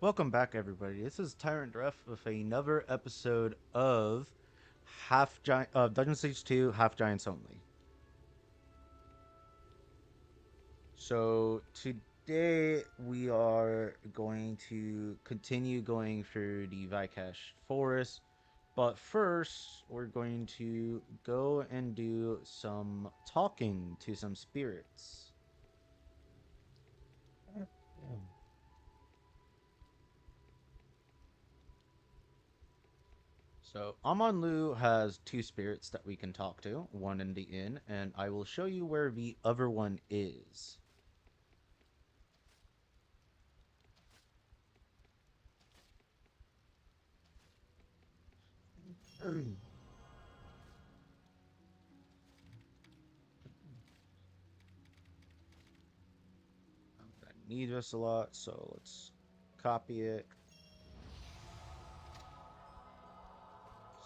Welcome back, everybody. This is Tyrant Ref with another episode of Half Giant Dungeon Siege 2 Half Giants Only. So today we are going to continue going through the Vikesh Forest, but first we're going to go and do some talking to some spirits. So Amonlu has two spirits that we can talk to, one in the inn, and I will show you where the other one is. I need this a lot, so let's copy it.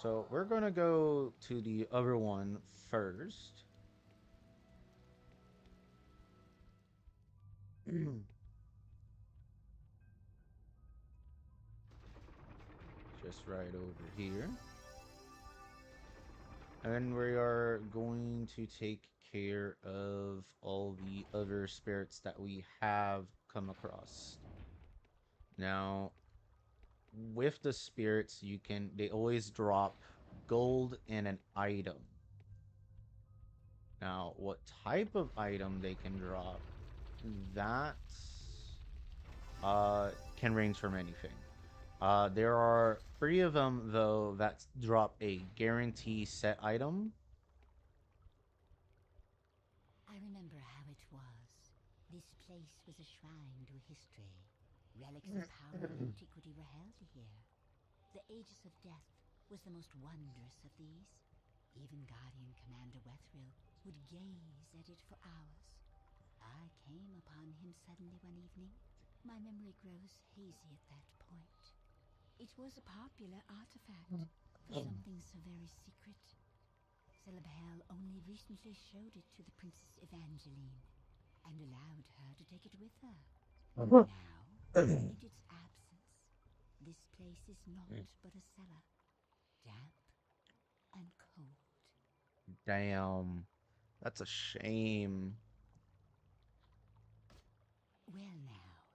So we're gonna go to the other one first. Just right over here. And we are going to take care of all the other spirits that we have come across. Now, with the spirits, they always drop gold and an item. Now, what type of item they can drop, that can range from anything. There are three of them though that drop a guarantee set item. I remember how it was. This place was a shrine to history. Relics of power and antiquity were held here. The Aegis of Death was the most wondrous of these. Even Guardian Commander Wethril would gaze at it for hours. I came upon him suddenly one evening. My memory grows hazy at that point. It was a popular artifact for something so very secret. Celebhel only recently showed it to the Princess Evangeline and allowed her to take it with her. Now, in its absence, this place is naught but a cellar, damp and cold. Damn, that's a shame. Well now,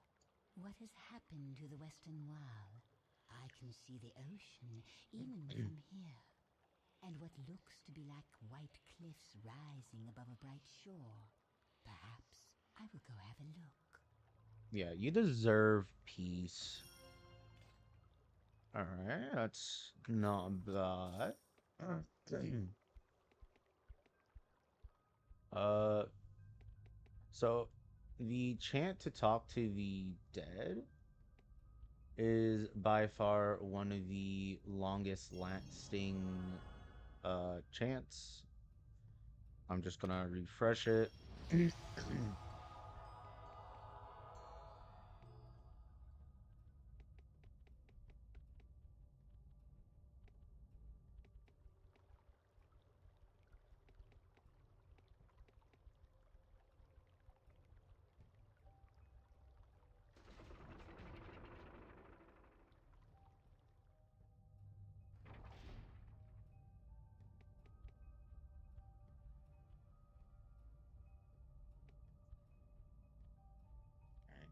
what has happened to the western wall? I can see the ocean even from here, and what looks to be like white cliffs rising above a bright shore. Perhaps I will go have a look. Yeah, you deserve peace. All right, that's not bad. uh, so the chant to talk to the dead is by far one of the longest lasting chants. I'm just gonna refresh it.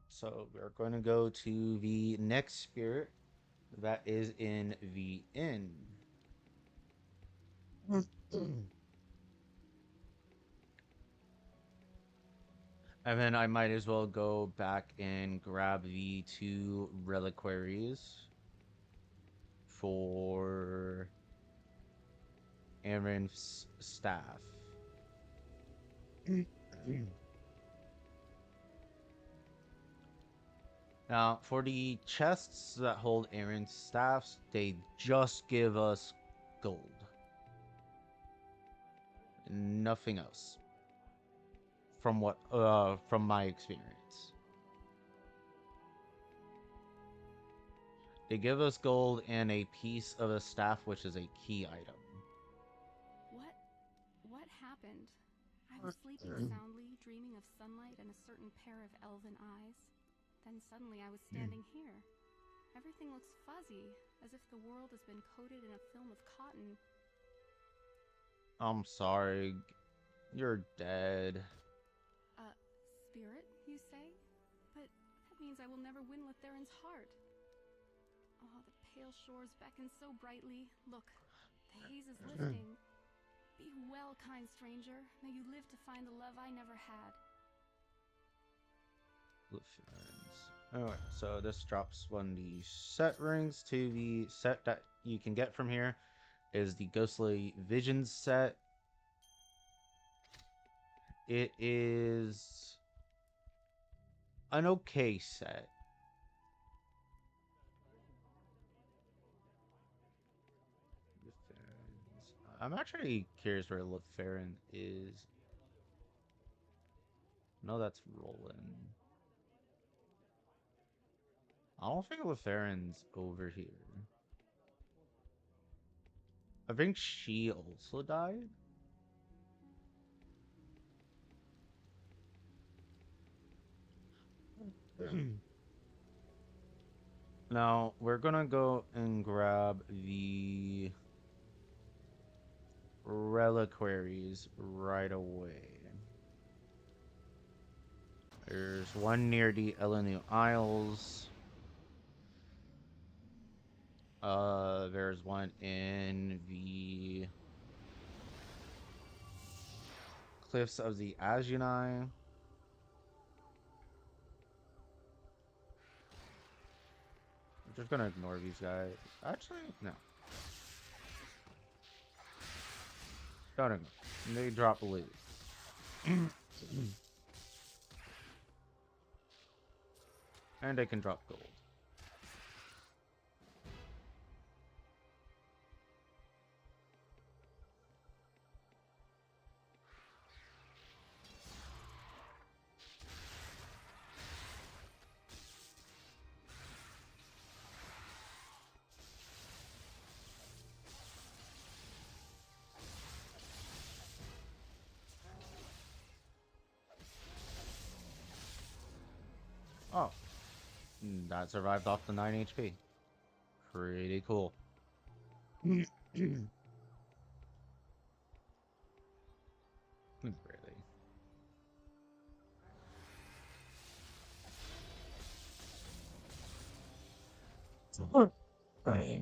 So we're going to go to the next spirit that is in the inn. And then I might as well go back and grab the two reliquaries for Aaron's staff. Now, for the chests that hold Aaron's staffs, they just give us gold. Nothing else. From my experience. They give us gold and a piece of a staff, which is a key item. What? What happened? I was sleeping soundly, dreaming of sunlight and a certain pair of elven eyes. Then suddenly I was standing here. Everything looks fuzzy, as if the world has been coated in a film of cotton. I'm sorry. You're dead. Spirit, you say? But that means I will never win Letharin's heart. Oh, the pale shores beckon so brightly. Look, the haze is lifting. Be well, kind stranger. May you live to find the love I never had. Alright, so this drops when the set rings to the set that you can get from here is the Ghostly Visions set. It is an okay set. I'm actually curious where Leferin is. No, that's Roland. I don't think Leferin's over here. I think she also died. Now, we're gonna go and grab the reliquaries right away. There's one near the Elenu Isles. There's one in the Cliffs of the Azunai. I'm just gonna ignore these guys. Actually, no. Don't ignore. They drop loot. And they can drop gold. Oh, that survived off the 9 HP. Pretty cool. Really. Right.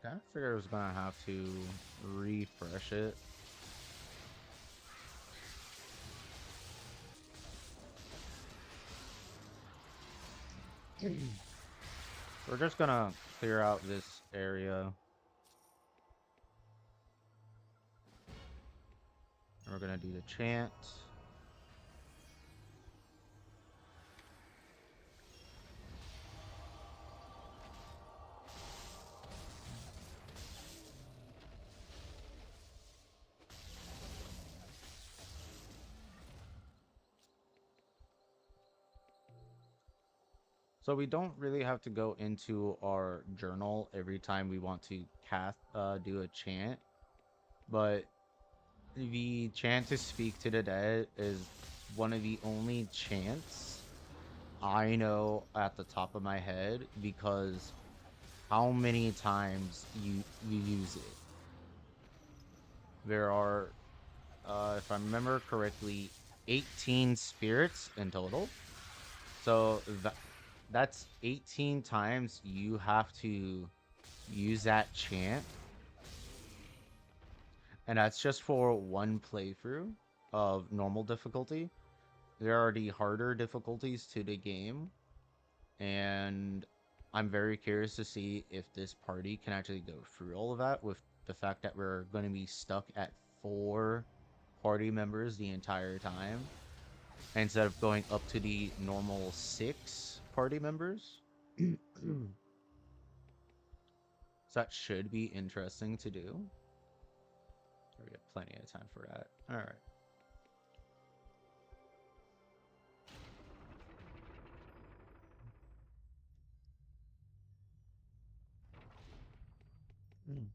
I kind of figured I was gonna have to refresh it. We're just gonna clear out this area. And we're gonna do the chant. So we don't really have to go into our journal every time we want to do a chant, but the chant to speak to the dead is one of the only chants I know at the top of my head because how many times you use it. There are, if I remember correctly, 18 spirits in total. So that's 18 times you have to use that chant. And that's just for one playthrough of normal difficulty. There are the harder difficulties to the game. And I'm very curious to see if this party can actually go through all of that with the fact that we're going to be stuck at 4 party members the entire time instead of going up to the normal 6 party members. So that should be interesting to do. We have plenty of time for that. All right. Mm.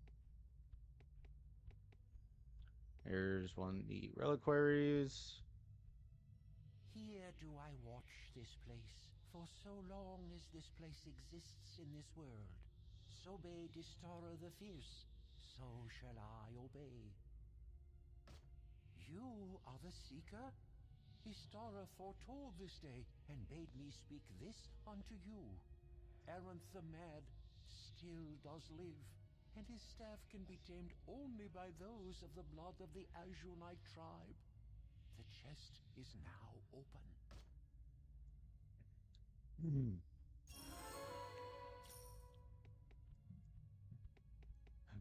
Here's one of the reliquaries. Here do I watch this place, for so long as this place exists in this world. So bade Istara the Fierce, so shall I obey. You are the Seeker? Istara foretold this day, and bade me speak this unto you. Aranth the Mad still does live, and his staff can be tamed only by those of the blood of the Azurite tribe. The chest is now open. Mm.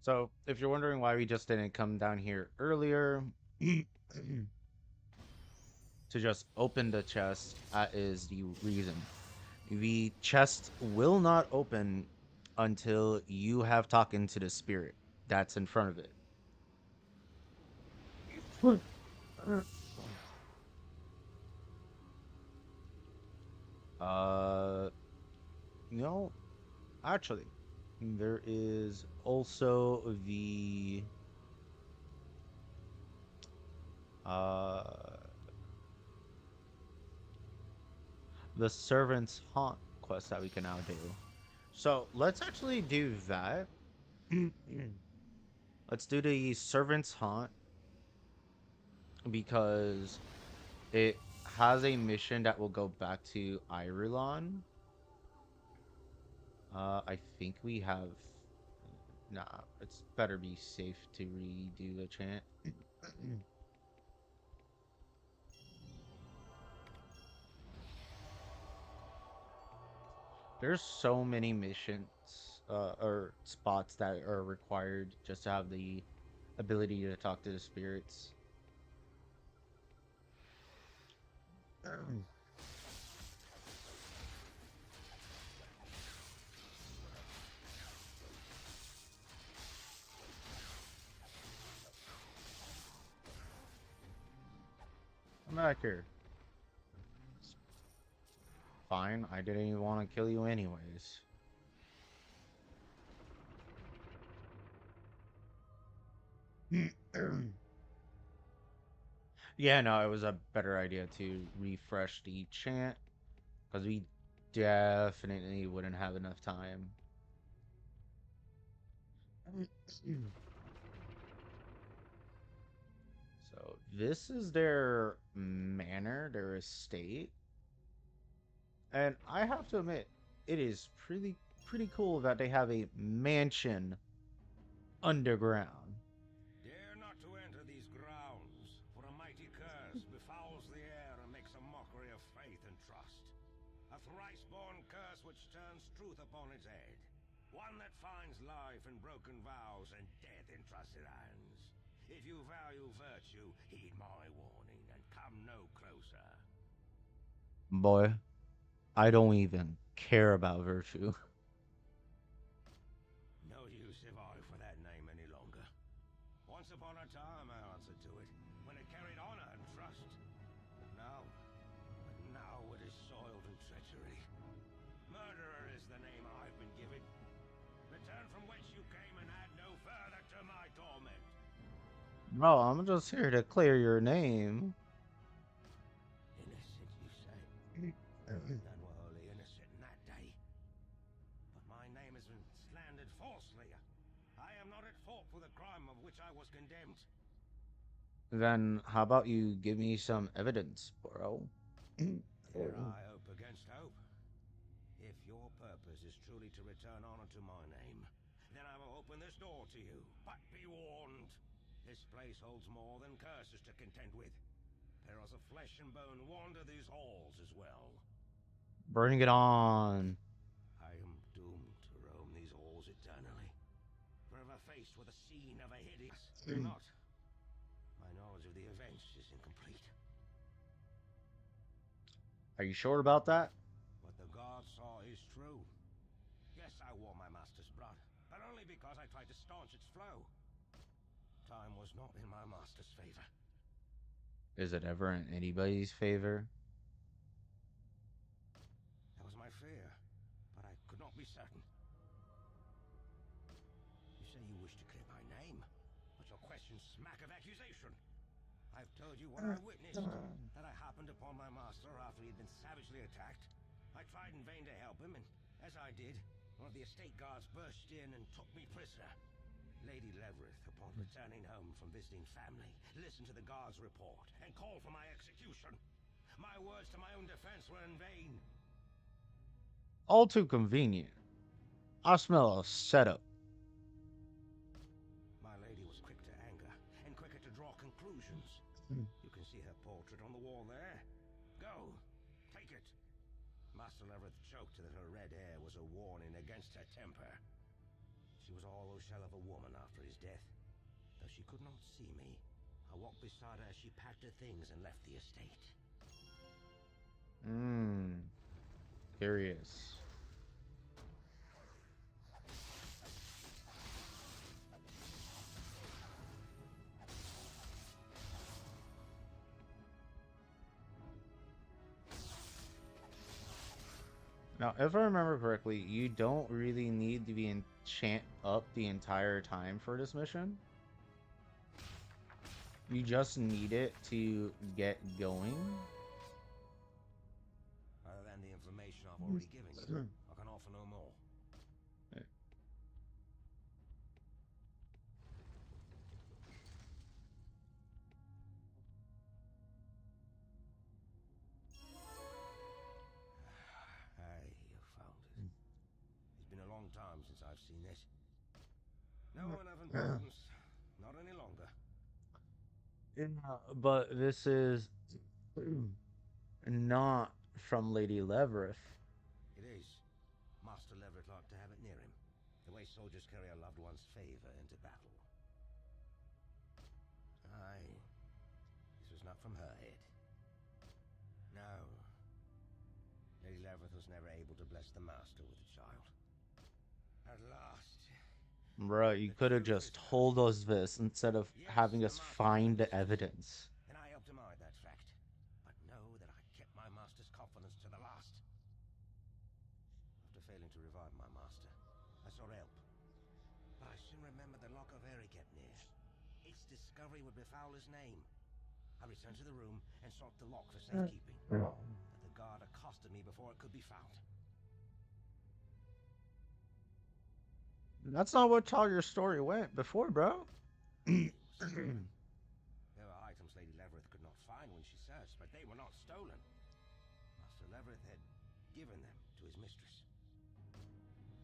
So, if you're wondering why we just didn't come down here earlier to just open the chest, that is the reason. The chest will not open until you have talked to the spirit that's in front of it. Uh, no, actually, there is also uh the servant's haunt quest that we can now do. So let's actually do that. Let's do the servant's haunt because it has a mission that will go back to Irulan. I think we have. Nah, it's better be safe to redo the chant. There's so many missions, or spots that are required just to have the ability to talk to the spirits. I'm back here. Fine, I didn't even want to kill you anyways. Yeah, no, it was a better idea to refresh the chant because we definitely wouldn't have enough time. So this is their manor, their estate, and I have to admit, it is pretty cool that they have a mansion underground. Dare not to enter these grounds, for a mighty curse befouls the air and makes a mockery of faith and trust. A thrice-born curse which turns truth upon its head. One that finds life in broken vows and death in trusted hands. If you value virtue, heed my warning and come no closer. Boy, I don't even care about virtue. No use if I for that name any longer. Once upon a time I answered to it, when it carried honor and trust. Now it is soiled in treachery. Murderer is the name I've been given. Return from whence you came and add no further to my torment. Bro, I'm just here to clear your name. Innocent, you say? None were wholly innocent in that day. But my name has been slandered falsely. I am not at fault for the crime of which I was condemned. Then how about you give me some evidence, bro? Dare I hope against hope? If your purpose is truly to return honor to my name, then I will open this door to you. But be warned, this place holds more than curses to contend with. Perils of flesh and bone wander these halls as well. Bring it on. I am doomed to roam these halls eternally, forever faced with a scene of a hideous... Fear not. My knowledge of the events is incomplete. Are you sure about that? What the gods saw is true. Yes, I wore my master's blood, but only because I tried to staunch its flow. Time was was not in my master's favor. Is it ever in anybody's favor? That was my fear, but I could not be certain. You say you wish to clear my name, but your questions smack of accusation. I've told you what I witnessed, that I happened upon my master after he had been savagely attacked. I tried in vain to help him, and as I did, one of the estate guards burst in and took me prisoner. Lady Levereth, upon returning home from visiting family, listened to the guard's report and called for my execution. My words to my own defense were in vain. All too convenient. I smell a setup. My lady was quick to anger and quicker to draw conclusions. You can see her portrait on the wall there. Go, take it. Master Levereth joked that her red hair was a warning against her temper. She was all a shell of a woman after his death. Though she could not see me, I walked beside her as she packed her things and left the estate. Curious. Now, if I remember correctly, you don't really need to be enchant up the entire time for this mission. You just need it to get going. Other than the information I've already given you, I can offer no more. Aye, you found it. It's been a long time since I've seen this. No one of importance. Not any longer. But this is not from Lady Levereth. It is. Master Leverett liked to have it near him, the way soldiers carry a loved one's favor into battle. Aye, this was not from her head. No. Lady Leverett was never able to bless the master with the child. At last. Bruh, you could have just told us this instead of Yes, having the us master find the witnessed this, evidence. and I helped him hide that fact. But know that I kept my master's confidence to the last. After failing to revive my master, I sought help. But I soon remembered the lock of Eri kept near. Its discovery would befoul his name. I returned to the room and sought the lock for safekeeping. But the guard accosted me before it could be found. That's not what how your story went before, bro. It was stolen. There were items Lady Levereth could not find when she searched, but they were not stolen. Master Levereth had given them to his mistress.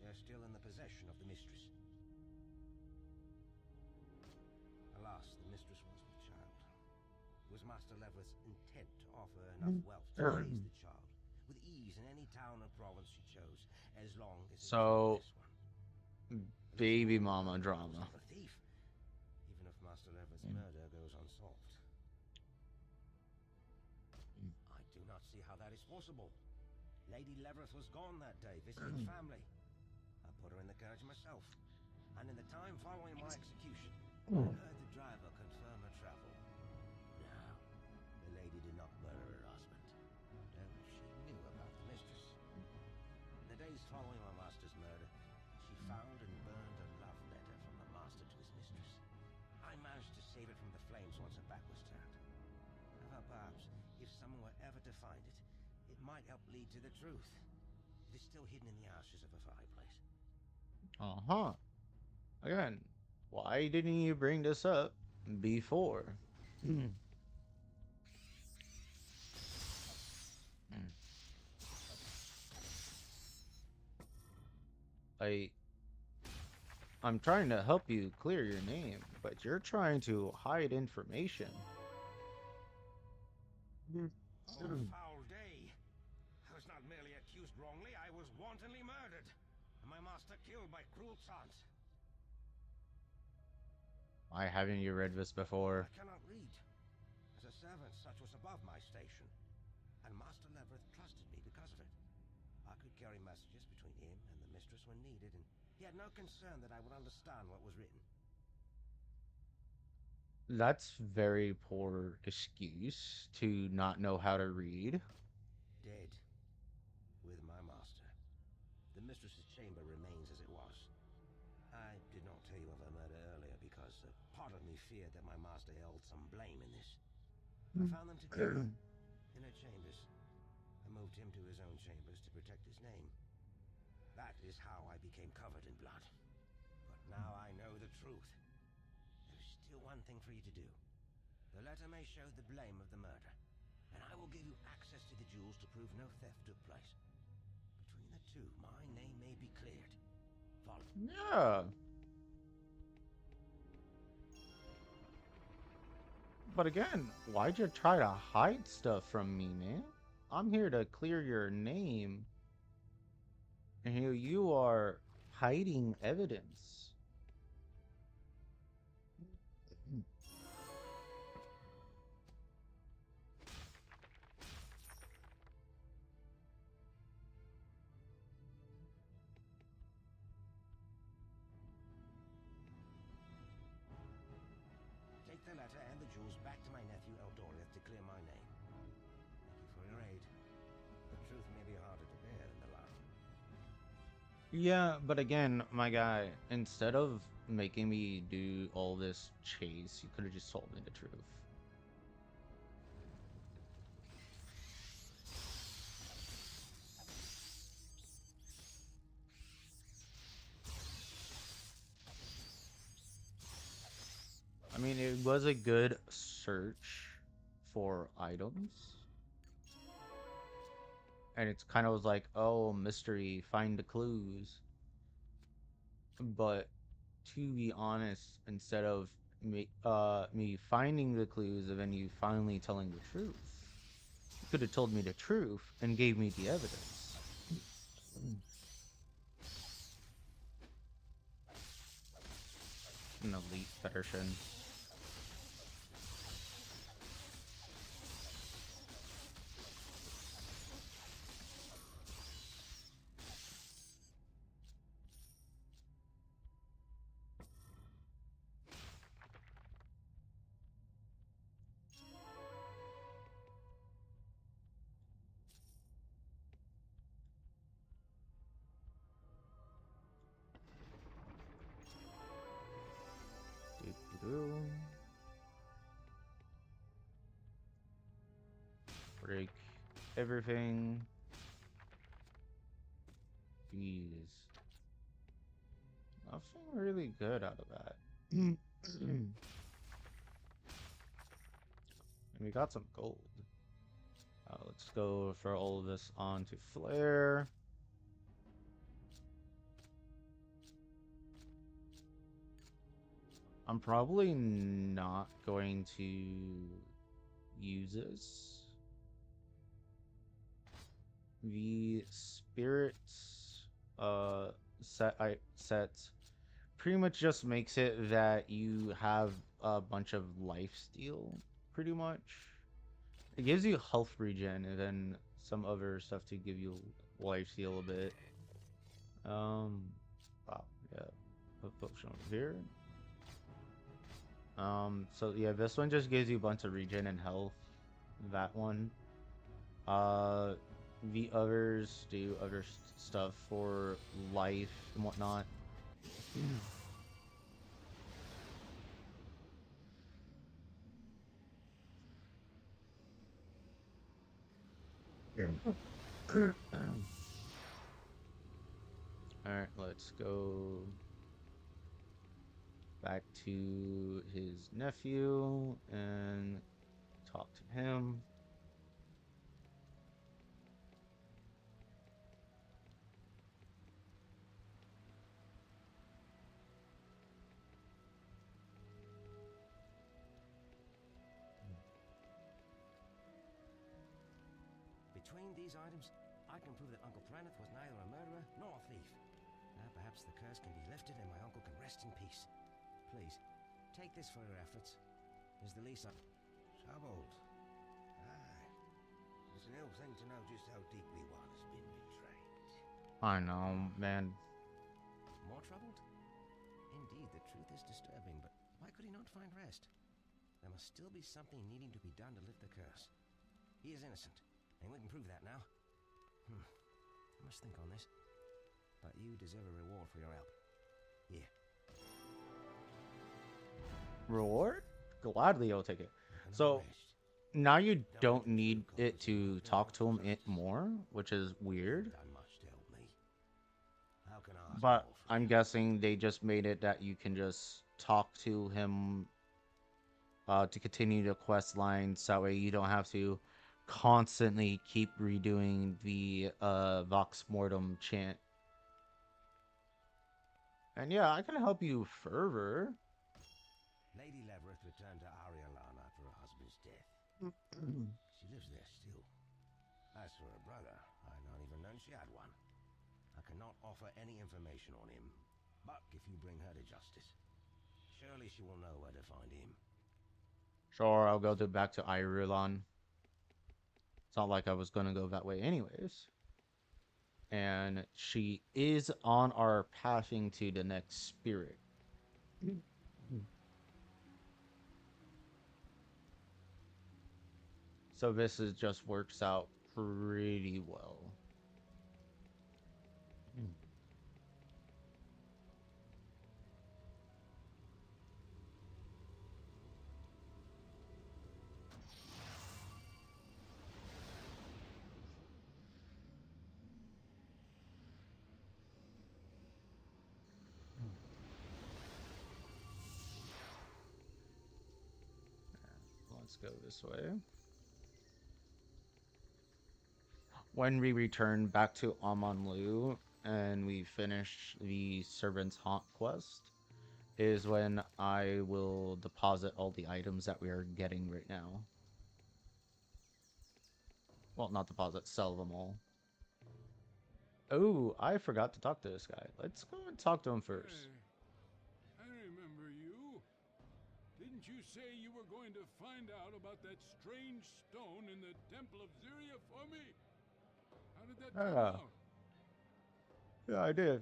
They are still in the possession of the mistress. Alas, the mistress was with child. It was Master Levereth's intent to offer enough wealth to raise the child with ease in any town or province she chose, as long as it was not So, this one. baby mama drama. A thief, even if Master Levereth's murder goes unsolved. I do not see how that is possible. Lady Levereth was gone that day, visiting family. I put her in the carriage myself, and in the time following my execution, I heard the driver confirm her travel. No, the lady did not murder her husband, though she knew about the mistress. In the days following my master's murder, she found and burned a love letter from the master to his mistress. I managed to save it from the flames once her back was turned. I thought perhaps, if someone were ever to find it, it might help lead to the truth. It is still hidden in the ashes of a fireplace. Uh-huh. Again, why didn't you bring this up before? I I'm trying to help you clear your name, but you're trying to hide information. Oh, foul day. I was not merely accused wrongly, I was wantonly murdered, and my master killed by cruel chance. Why haven't you read this before? I cannot read. As a servant, such was above my station, and Master Levereth trusted me because of it. I could carry messages between him and the mistress when needed, and he had no concern that I would understand what was written. That's very poor excuse to not know how to read. Dead. With my master. The mistress's chamber remains as it was. I did not tell you of her murder earlier because part of me feared that my master held some blame in this. I found them together, in her chambers. I moved him to his own chambers to protect his name. That is how I became covered in blood. But now I know the truth. There is still one thing for you to do. The letter may show the blame of the murder, and I will give you access to the jewels to prove no theft took place. Between the two, my name may be cleared. Follow. Yeah. But again, why'd you try to hide stuff from me, man? I'm here to clear your name. And here you are hiding evidence. Take the letter and the jewels back to my nephew Eldoriath to clear my name. Thank you for your aid. The truth may be harder to bear than the lie. Yeah, but again, my guy, instead of making me do all this chase, you could have just told me the truth. I mean, it was a good search for items. And it's kind of was like, oh, mystery, find the clues. But to be honest, instead of me finding the clues and then you finally telling the truth, you could have told me the truth and gave me the evidence. An elite version. Do-do-do. Break everything. Jeez. Nothing really good out of that. And we got some gold. Let's go for all of this onto Flare. I'm probably not going to use this. The spirits set pretty much just makes it that you have a bunch of life steal, pretty much. It gives you health regen and then some other stuff to give you life steal a bit. Wow, yeah, put potion over here. So yeah, this one just gives you a bunch of regen and health. That one. Uh, the others do other stuff for life and whatnot. Alright, let's go back to his nephew and talk to him. Between these items, I can prove that Uncle Pranath was neither a murderer nor a thief. Now perhaps the curse can be lifted and my uncle can rest in peace. Please, take this for your efforts. Is the least I... Troubled. Aye. It's an ill thing to know just how deeply one has been betrayed. I know, man. More troubled? Indeed, the truth is disturbing, but why could he not find rest? there must still be something needing to be done to lift the curse. He is innocent, and we can prove that now. I must think on this. But you deserve a reward for your help. Here. Reward? Gladly, I'll take it. Another So rest. now you Don't don't let the need true it cause of your to return talk to him confuse us. more, which is You've weird. done much to help me. How can I ask But more from I'm you? guessing they just made it that you can just talk to him to continue the quest line, so that way you don't have to constantly keep redoing the Vox Mortem chant. And yeah, I can help you further. Lady Levereth returned to Ariolan after her husband's death. She lives there still. As for her brother, I had not even known she had one. I cannot offer any information on him, but if you bring her to justice, surely she will know where to find him. Sure, I'll go back to Irulan. It's not like I was gonna go that way anyways. And she is on our pathing to the next spirit. So this is just works out pretty well. Let's go this way. When we return back to Amonlu and we finish the Servant's Haunt quest, is when I will deposit all the items that we are getting right now. Well, not deposit, sell them all. Oh, I forgot to talk to this guy. Let's go and talk to him first. Hey, I remember you. Didn't you say you were going to find out about that strange stone in the Temple of Zyria for me? How did that turn Ah, out? yeah, I did.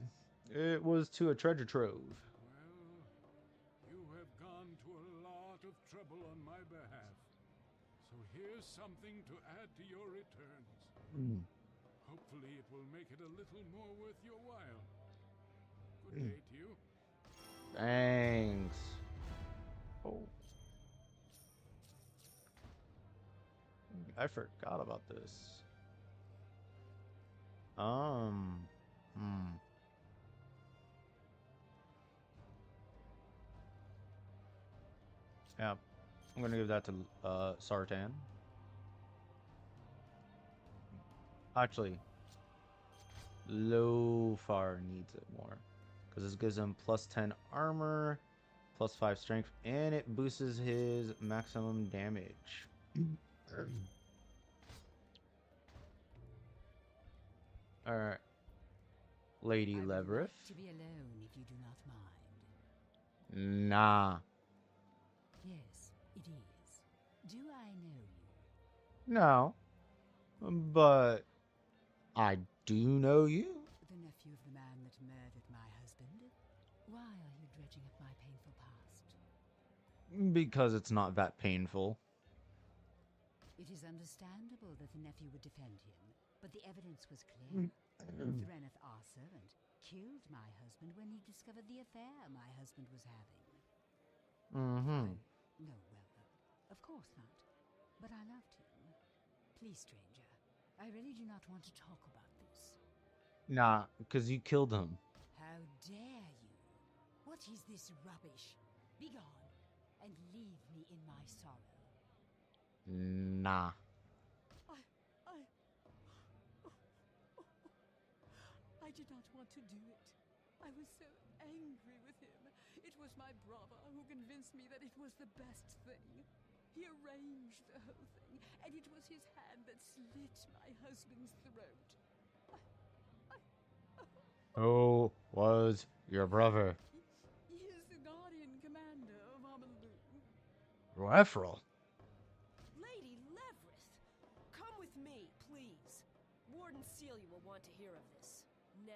It was to a treasure trove. Well, you have gone to a lot of trouble on my behalf. So here's something to add to your returns. Mm. Hopefully it will make it a little more worth your while. Good day to you. Thanks. Oh, I forgot about this. Um, hmm. Yeah, I'm gonna give that to Sartan. Actually, Lofar needs it more because this gives him plus 10 armor, plus 5 strength, and it boosts his maximum damage. All right, Lady I would Levereth. like to be alone if you do not mind. Nah, Yes, it is. Do I know you? no, but I do know you The nephew of the man that murdered my husband? Why are you dredging up my painful past? because it's not that painful. It is understandable that the nephew would defend him, but the evidence was clear. Threneth, our servant, killed my husband when he discovered the affair my husband was having. Mm-hmm. No, well, of course not. But I loved him. Please, stranger, I really do not want to talk about this. Nah, because you killed him. How dare you? What is this rubbish? Begone, and leave me in my sorrow. Nah. I did not want to do it. I was so angry with him. It was my brother who convinced me that it was the best thing. He arranged the whole thing, and it was his hand that slit my husband's throat. Who was your brother? He is the guardian commander of Amalur. Referral. Lady Levereth, come with me, please. Warden Celia will want to hear of this. Now.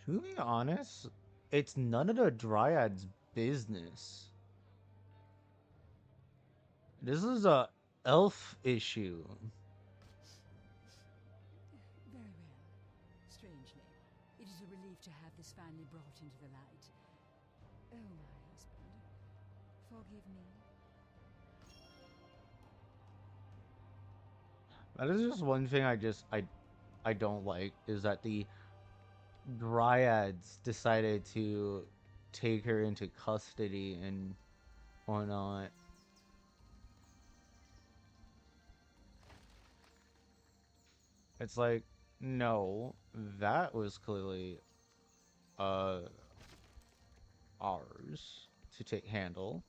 To be honest, it's none of the Dryad's business. This is a elf issue. Very well. Strangely, it is a relief to have this finally brought into the light. Oh, my husband, forgive me. That is just one thing I don't like is that the dryads decided to take her into custody and whatnot. It's like, no, that was clearly uh ours to take handle.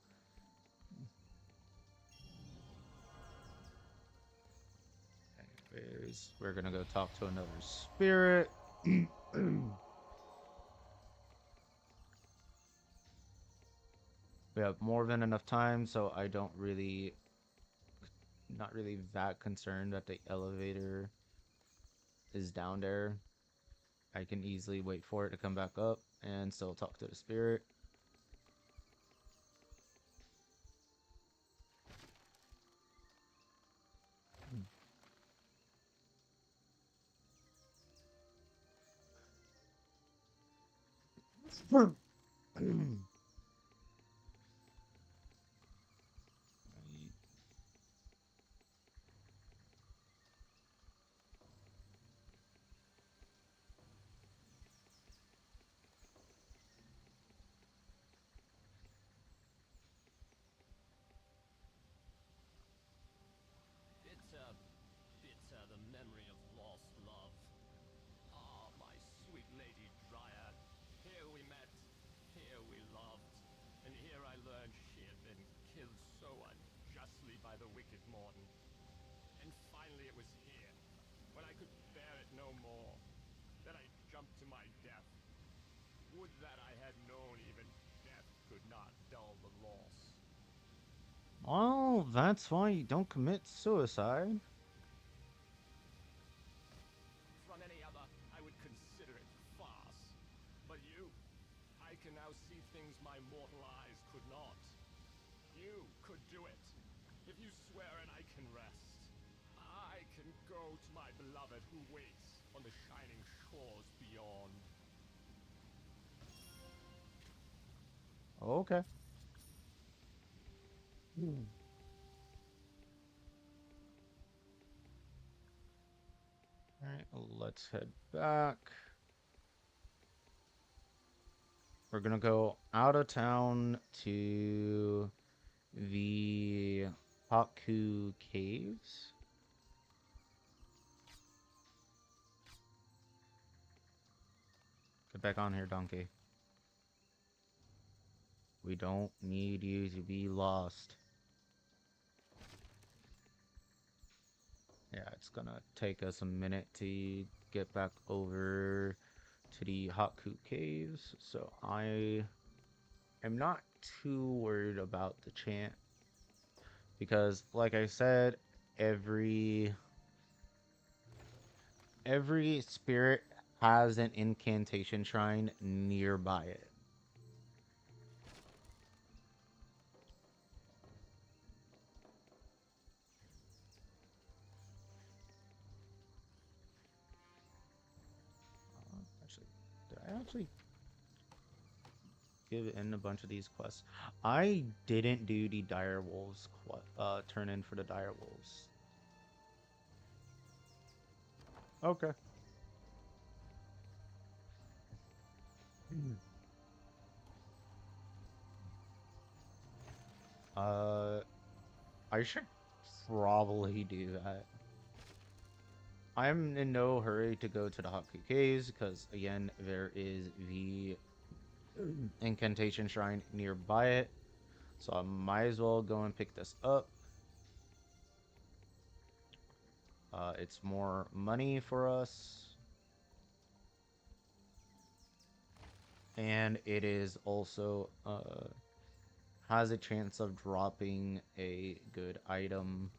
Anyways, we're gonna go talk to another spirit. We have more than enough time, so I don't really, not really that concerned that the elevator is down there. I can easily wait for it to come back up and still talk to the spirit. Bitter, bitter the memory of lost love. Ah, my sweet lady Dryad, here we met, here we loved, and here I learned she had been killed so unjustly by the wicked Morton. And finally it was here, when I could bear it no more, that I jumped to my death. Would that I had known even death could not dull the loss. Well, that's why you don't commit suicide. From any other, I would consider it farce. But you, I can now see things my mortal eyes could not. You could do it. If you swear and I can rest. I can go to my beloved who waits on the shining shores beyond. Okay. Alright, let's head back. We're gonna go out of town to the Haku Caves. Get back on here, donkey. We don't need you to be lost. Yeah, it's gonna take us a minute to get back over to the Haku Caves, so I am not too worried about the chant. Because, like I said, every spirit has an incantation shrine nearby it. Actually, did I actually give in a bunch of these quests? I didn't do the dire wolves turn in for the dire wolves. Okay. Uh, I should probably do that. I'm in no hurry to go to the Haku Caves because, again, there is the incantation shrine nearby it. So I might as well go and pick this up. It's more money for us. And it is also has a chance of dropping a good item.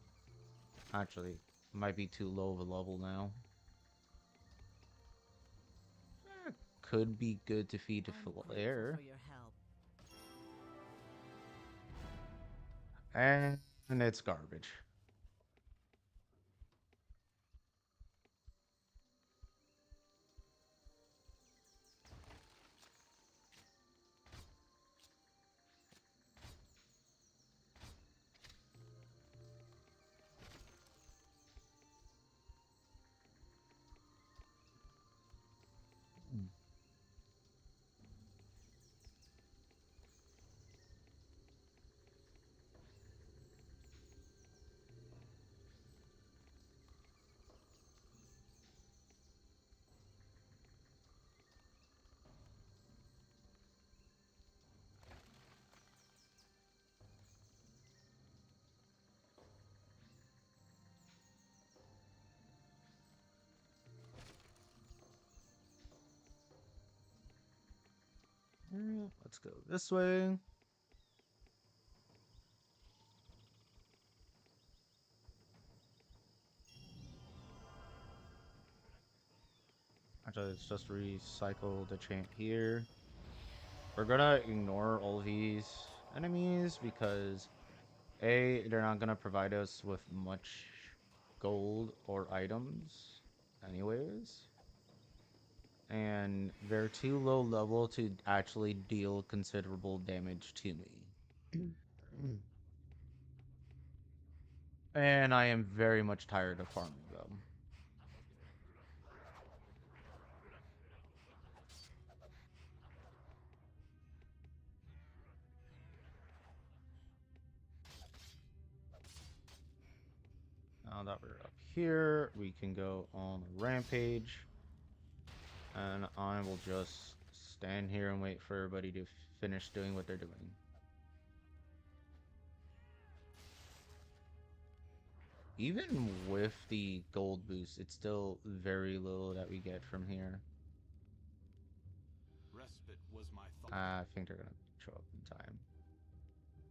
Actually, might be too low of a level now. Could be good to feed to I'm grateful Flare. for your help. And And it's garbage. Let's go this way. Actually, let's just recycle the chant here. We're gonna ignore all these enemies because A, they're not gonna provide us with much gold or items anyways. And they're too low level to actually deal considerable damage to me. And I am very much tired of farming them. Now that we're up here, we can go on a rampage. And I will just stand here and wait for everybody to finish doing what they're doing. Even with the gold boost, it's still very little that we get from here. Respite was my thought. I think they're gonna show up in time.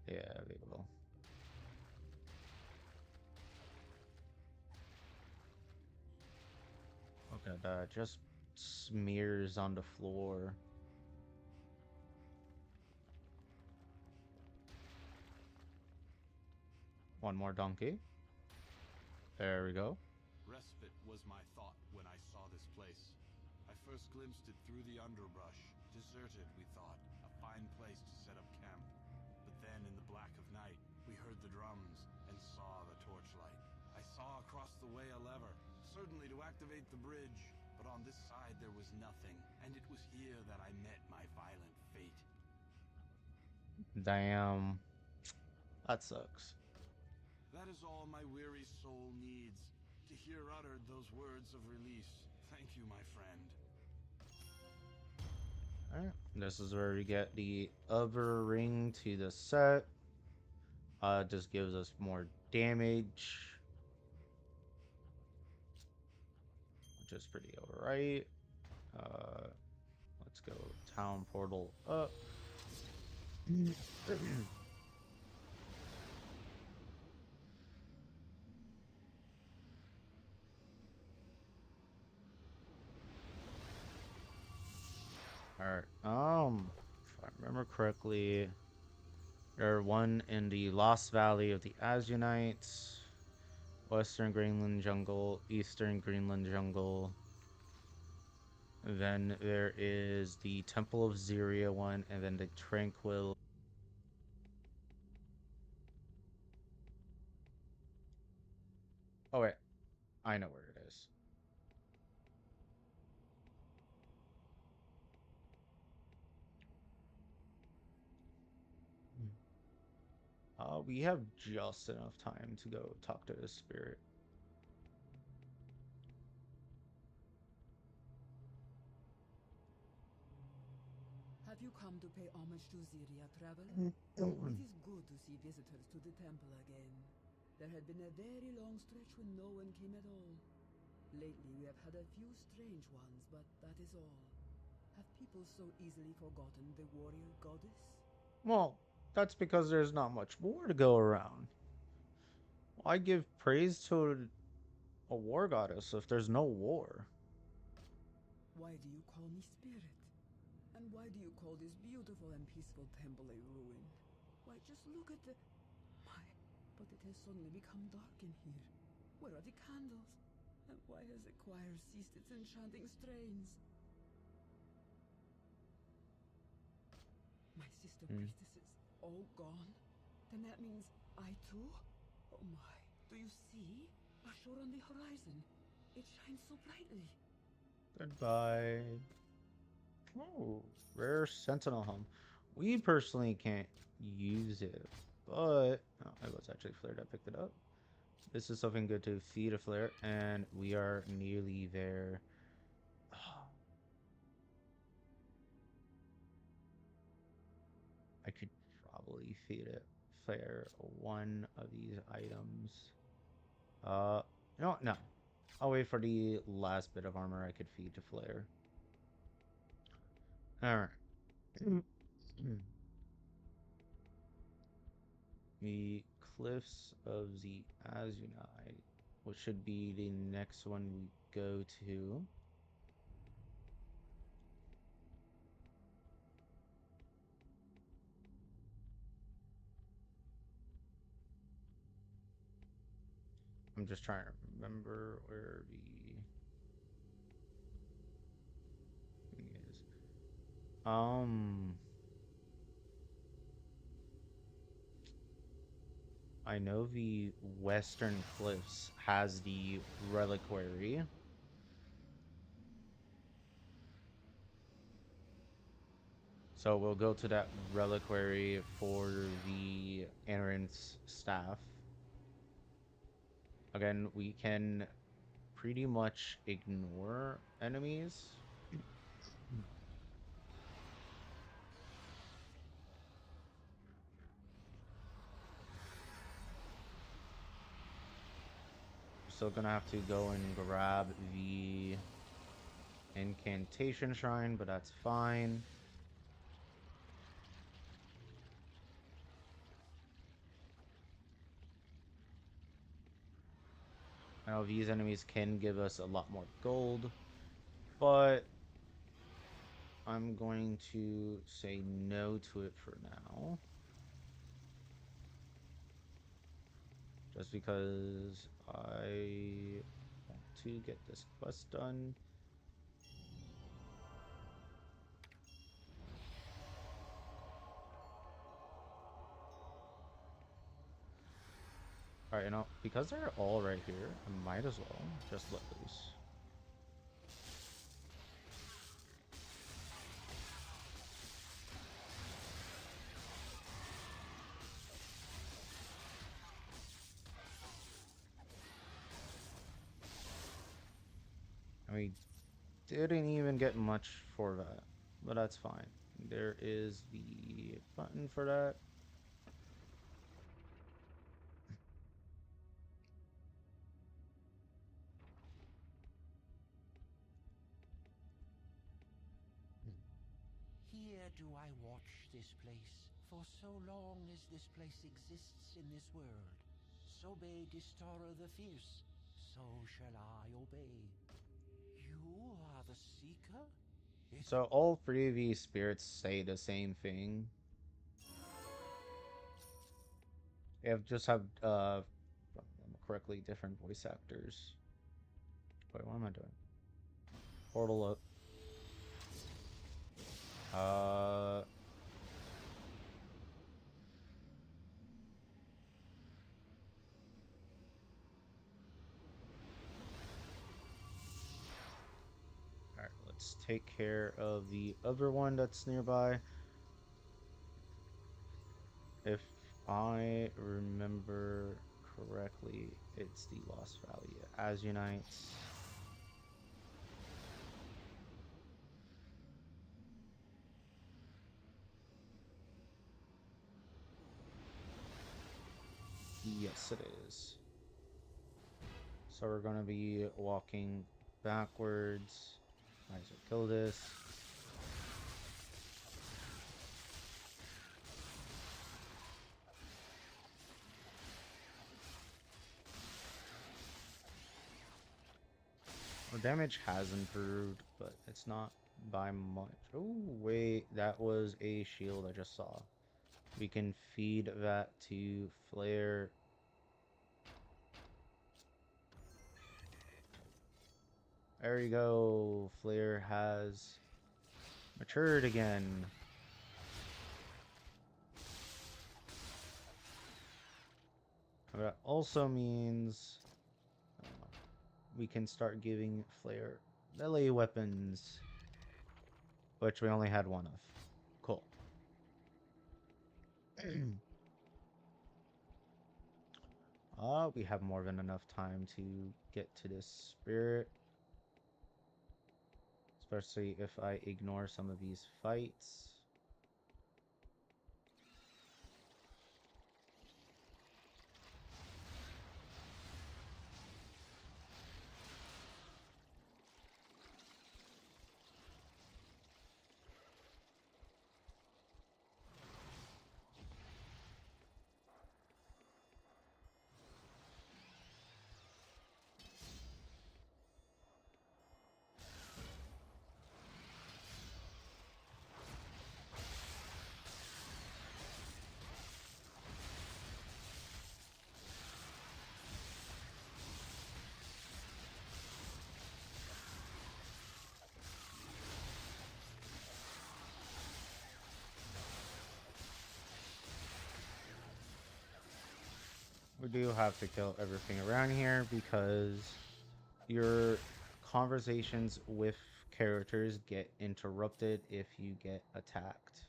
Yeah, they will. Okay, that just smears on the floor. One more donkey. There we go. Respite was my thought when I saw this place. I first glimpsed it through the underbrush. Deserted, we thought. A fine place to set up camp. But then in the black of night, we heard the drums and saw the torchlight. I saw across the way a lever, certainly to activate the bridge. But on this side there was nothing, and it was here that I met my violent fate. Damn. That sucks. That is all my weary soul needs, to hear uttered those words of release. Thank you, my friend. Alright, this is where we get the other ring to the set. Just gives us more damage, which is pretty alright. Let's go town portal up. Alright, if I remember correctly, there are one in the Lost Valley of the Azunites, Western Greenland Jungle, Eastern Greenland Jungle. Then there is the Temple of Zyria one, and then the Tranquil. Oh wait, I know where it is. We have just enough time to go talk to the spirit. Have you come to pay homage to Zyria, traveler? It is good to see visitors to the temple again. There had been a very long stretch when no one came at all. Lately we have had a few strange ones, but that is all. Have people so easily forgotten the warrior goddess? Well, that's because there's not much war to go around. Why give praise to a war goddess if there's no war? Why do you call me spirit? And why do you call this beautiful and peaceful temple a ruin? Why, just look at the... But it has suddenly become dark in here. Where are the candles? And why has the choir ceased its enchanting strains? My sister priestesses, all gone? Then that means I too? Oh my, do you see? A shore on the horizon. It shines so brightly. Goodbye. Oh, rare sentinel helm. We personally can't use it, but oh, it was actually flare that picked it up. This is something good to feed a flare, and we are nearly there. I could probably feed it flare one of these items. Uh, no. I'll wait for the last bit of armor I could feed to flare. All right. The Cliffs of the Azunai, which should be the next one we go to. I'm just trying to remember where the thing is. I know the Western Cliffs has the reliquary. So we'll go to that reliquary for the Aaron's staff. Again, we can pretty much ignore enemies. We're still gonna have to go and grab the incantation shrine, but that's fine. Now these enemies can give us a lot more gold, but I'm going to say no to it for now. Just because I want to get this quest done. Alright, because they're all right here, I might as well just let loose. And we didn't even get much for that, but that's fine. There is the button for that. Here do I watch this place, for so long as this place exists in this world. So bade Istara the Fierce, so shall I obey. You are the Seeker? So all three of these spirits say the same thing. They have if I remember correctly, different voice actors. Wait, what am I doing? Portal up. Uh Alright, let's take care of the other one that's nearby. If I remember correctly, it's the Lost Valley Azunites. Yes, it is. So we're gonna be walking backwards. Might as well kill this. Our damage has improved, but it's not by much. Oh, wait, that was a shield I just saw. We can feed that to Flare. There you go. Flare has matured again. That also means we can start giving Flare melee weapons, which we only had one of. Cool. We have more than enough time to get to this spirit. Especially if I ignore some of these fights. We do have to kill everything around here because your conversations with characters get interrupted if you get attacked.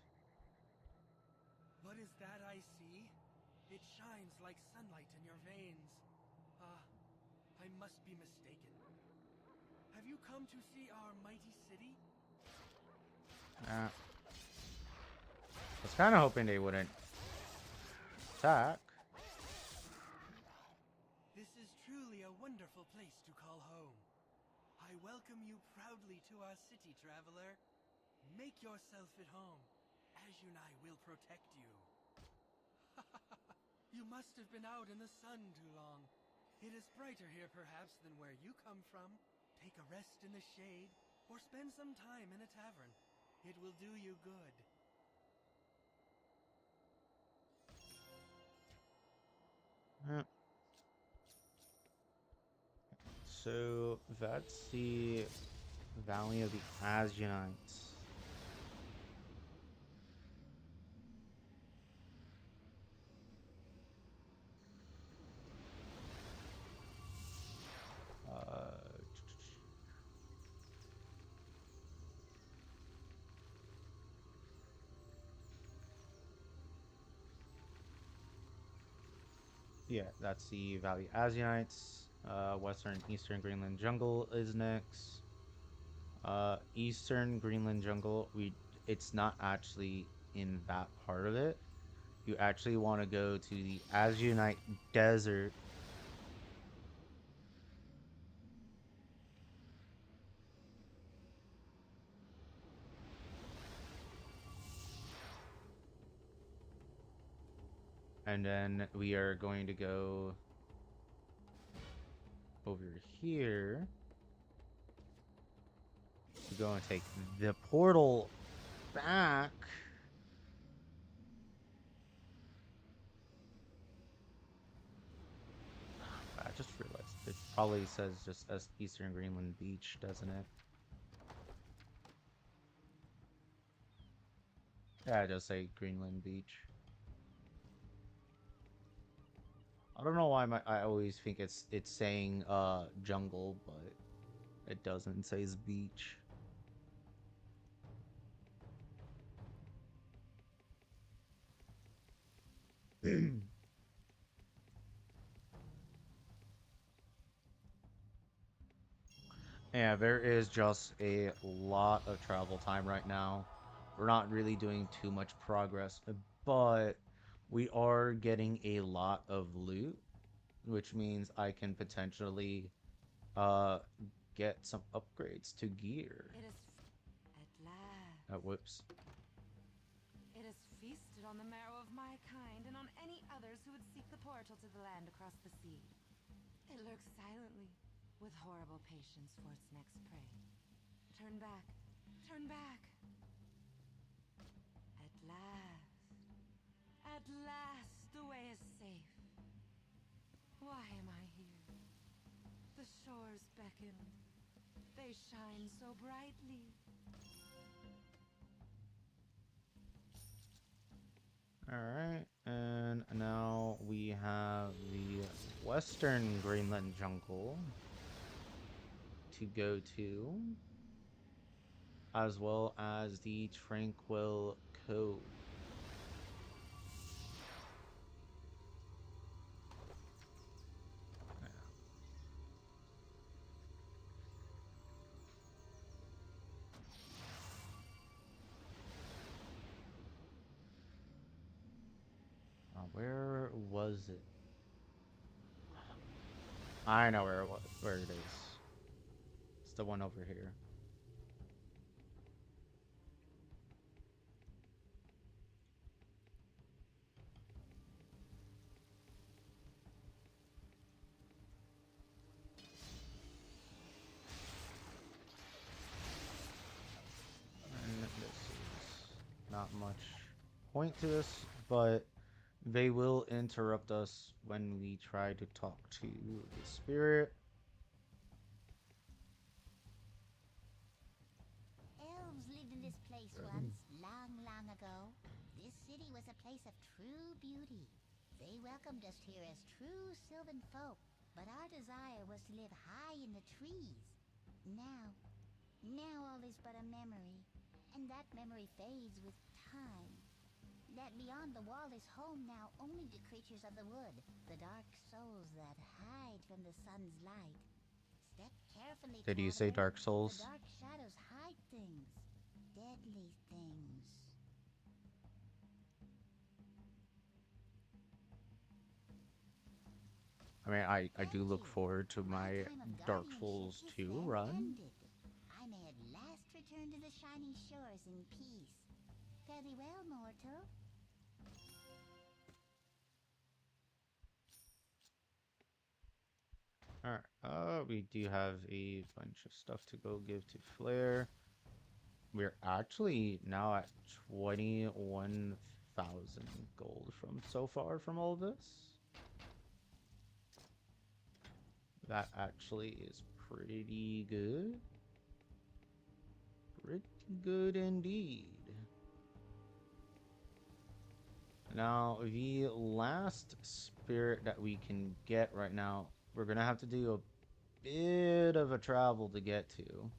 What is that I see? It shines like sunlight in your veins. Ah, I must be mistaken. Have you come to see our mighty city? I was kind of hoping they wouldn't attack. This is truly a wonderful place to call home. I welcome you proudly to our city, traveler. Make yourself at home. Azunai will protect you. You must have been out in the sun too long. It is brighter here perhaps than where you come from. Take a rest in the shade, or spend some time in a tavern. It will do you good. So that's the Valley of the Asianites. Yeah, that's the Valley Asianites. Western Eastern Greenland Jungle is next. Eastern Greenland Jungle, it's not actually in that part of it. You actually want to go to the Asianite Desert. And then we are going to go over here to go and take the portal back. I just realized it probably says just as Eastern Greenland Beach, doesn't it? Yeah, I just say Greenland Beach. I don't know why I always think it's saying jungle, but it doesn't. It says beach. Yeah, there is just a lot of travel time right now. We're not really doing too much progress, but we are getting a lot of loot, which means I can potentially uh get some upgrades to gear. It is at last. Whoops. It has feasted on the marrow of my kind and on any others who would seek the portal to the land across the sea. It lurks silently, with horrible patience for its next prey. Turn back. Turn back. At last. At last, the way is safe. Why am I here? The shores beckon. They shine so brightly. Alright, and now we have the Western Greenland jungle to go to, as well as the Tranquil Cove. Where was it? I know where it is. It's the one over here. And this is not much point to this, but they will interrupt us when we try to talk to the spirit. Elves lived in this place once, long, long ago. This city was a place of true beauty. They welcomed us here as true sylvan folk, but our desire was to live high in the trees. Now all is but a memory, and that memory fades with time. That beyond the wall is home now only to creatures of the wood, the dark souls that hide from the sun's light. Step carefully, Did you say traveler. Dark The Souls? dark shadows hide things. Deadly things. I mean, I Thank do look you. forward to My my time of Dark guardianship Souls is 2 then run. ended. I may at last return to the shining shores in peace. Fare thee well, mortal. Alright, we do have a bunch of stuff to go give to Flair. We're actually now at 21,000 gold from so far from all this. That actually is pretty good. Pretty good indeed. Now, the last spirit that we can get right now, we're gonna have to do a bit of a travel to get to.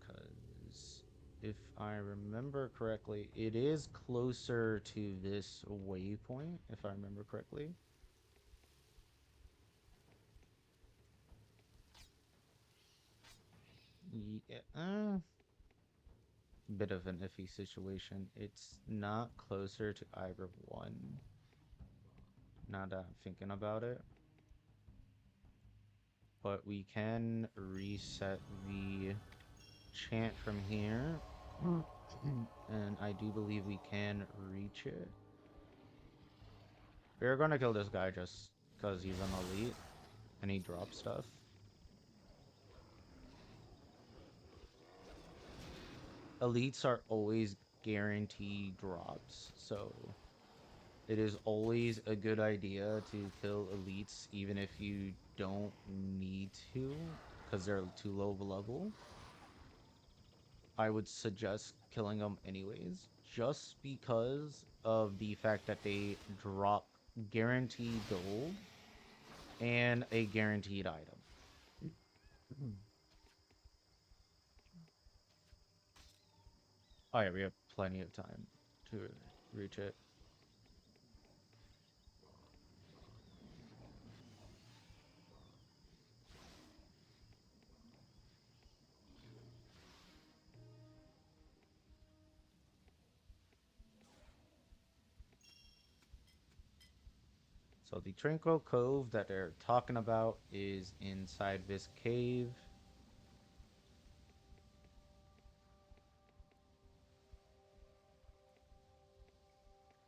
Because if I remember correctly, it is closer to this waypoint, if I remember correctly. Yeah, bit of an iffy situation. It's not closer to either one. Now that I'm thinking about it. But we can reset the chant from here. And I do believe we can reach it. We're gonna kill this guy just because he's an elite and he drops stuff. Elites are always guaranteed drops, so it is always a good idea to kill elites even if you don't need to because they're too low of a level. I would suggest killing them anyways, just because of the fact that they drop guaranteed gold and a guaranteed item. Oh yeah, we have plenty of time to reach it. So the Tranquil Cove that they're talking about is inside this cave.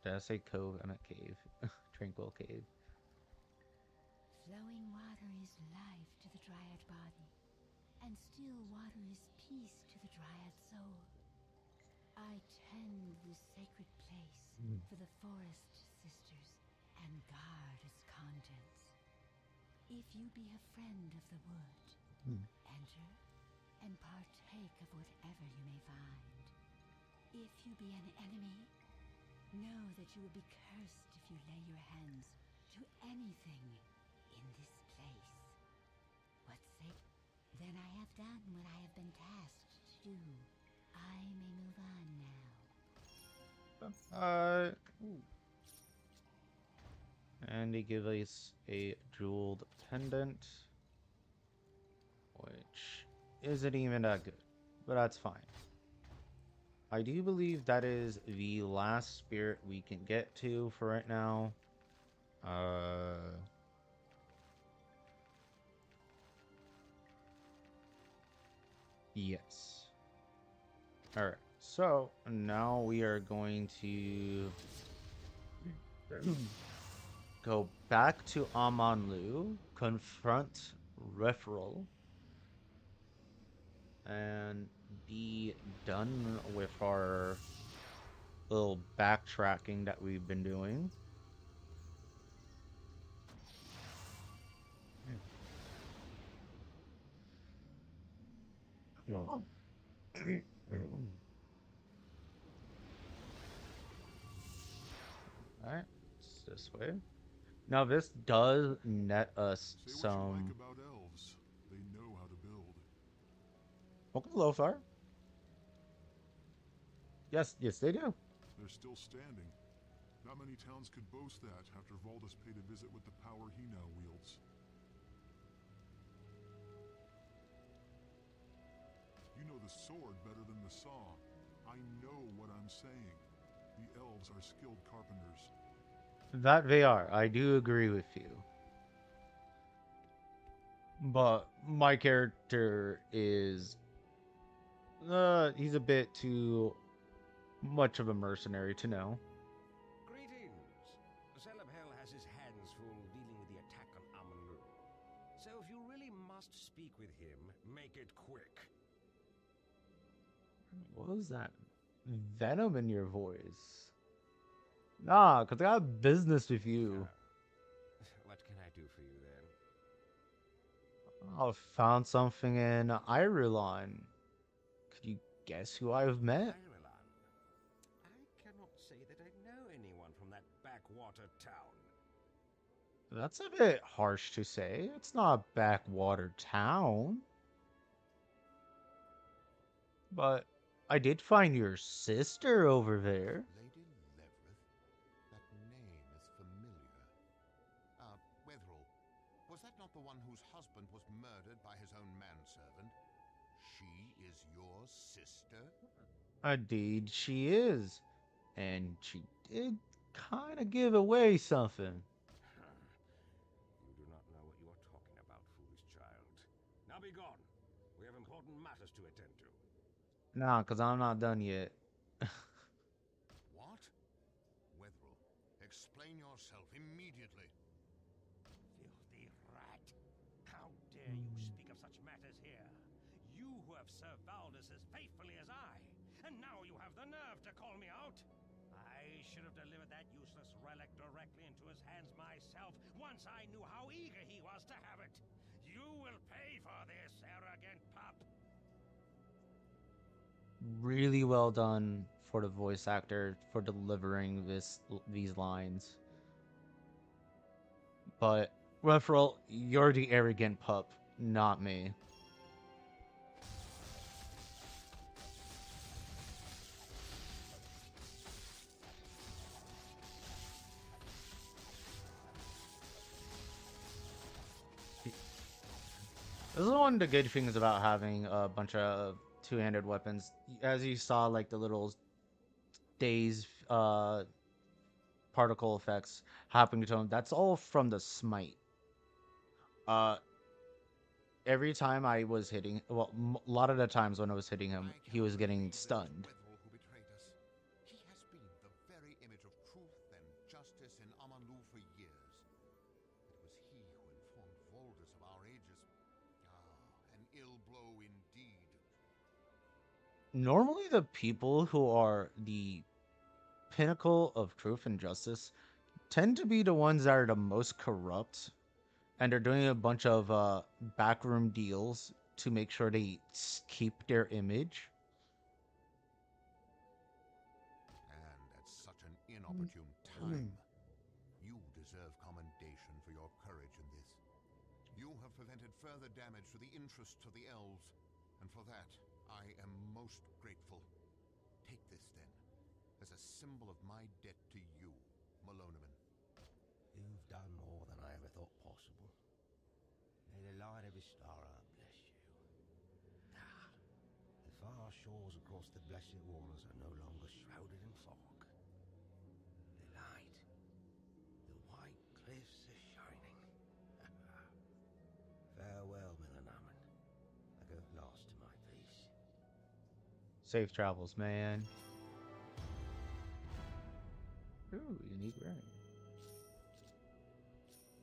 Did I say cove? I meant cave. Tranquil Cave. Flowing water is life to the dryad body, and still water is peace to the dryad soul. I tend this sacred place for the forest sisters and guard its contents. If you be a friend of the wood, Hmm. enter and partake of whatever you may find. If you be an enemy, know that you will be cursed if you lay your hands to anything in this place. What say? Then I have done what I have been tasked to do. I may move on now. Ooh. And he gives us a jeweled pendant, which isn't even that good, but that's fine. I do believe that is the last spirit we can get to for right now. Uh, yes. All right. So now we are going to go back to Amanlu, confront Refrel, and be done with our little backtracking that we've been doing. No. Alright, it's this way. Now this does net us Say what you like some. about elves. They know how to build. Okay, Lothar. Yes, they do. They're still standing. Not many towns could boast that after Valdus paid a visit with the power he now wields. You know the sword better than the saw. I know what I'm saying. The elves are skilled carpenters. That they are. I do agree with you. But my character is he's a bit too much of a mercenary to know. Greetings. Zelabhel has his hands full dealing with the attack on Amanur. So if you really must speak with him, make it quick. What was that? Venom in your voice. Nah, because I got business with you. What can I do for you then? I found something in Irulan. Could you guess who I've met? Ireland. I cannot say that I know anyone from that backwater town. That's a bit harsh to say. It's not a backwater town. But I did find your sister over there. Lady Levereth? That name is familiar. Wetherell, was that not the one whose husband was murdered by his own manservant? She is your sister? Indeed, she is. And she did kind of give away something. You do not know what you are talking about, foolish child. Now be gone. We have important matters to attend to. Nah, because I'm not done yet. What? Wetherell, explain yourself immediately. Filthy rat! How dare you speak of such matters here? You who have served Valdus as faithfully as I, and now you have the nerve to call me out? I should have delivered that useless relic directly into his hands myself once I knew how eager he was to have it. You will pay for this, arrogant pup! Really well done for the voice actor for delivering these lines. But Referral, you're the arrogant pup, not me. This is one of the good things about having a bunch of two-handed weapons. As you saw, like the little daze particle effects happening to him, that's all from the smite. Uh, every time I was hitting, well, a lot of the times when I was hitting him, he was getting stunned. Wetherell who betrayed us. He has been the very image of truth and justice in Amanlu for years. It was he who informed Voldus of our ages. Ah, an ill blow indeed. Normally, the people who are the pinnacle of truth and justice tend to be the ones that are the most corrupt. and they're doing a bunch of backroom deals to make sure they keep their image. And at such an inopportune time. You deserve commendation for your courage in this. You have prevented further damage to the interests of the elves, and for that I am most grateful. Take this, then, as a symbol of my debt to you, Malonaman. You've done more than I ever thought possible. May the light of Istara bless you. Ah, the far shores across the Blessed Waters are no longer shrouded in fog. The light, the white cliffs are shining. Farewell, Milanaman. I go last to my peace. Safe travels, man. Ooh, unique ring.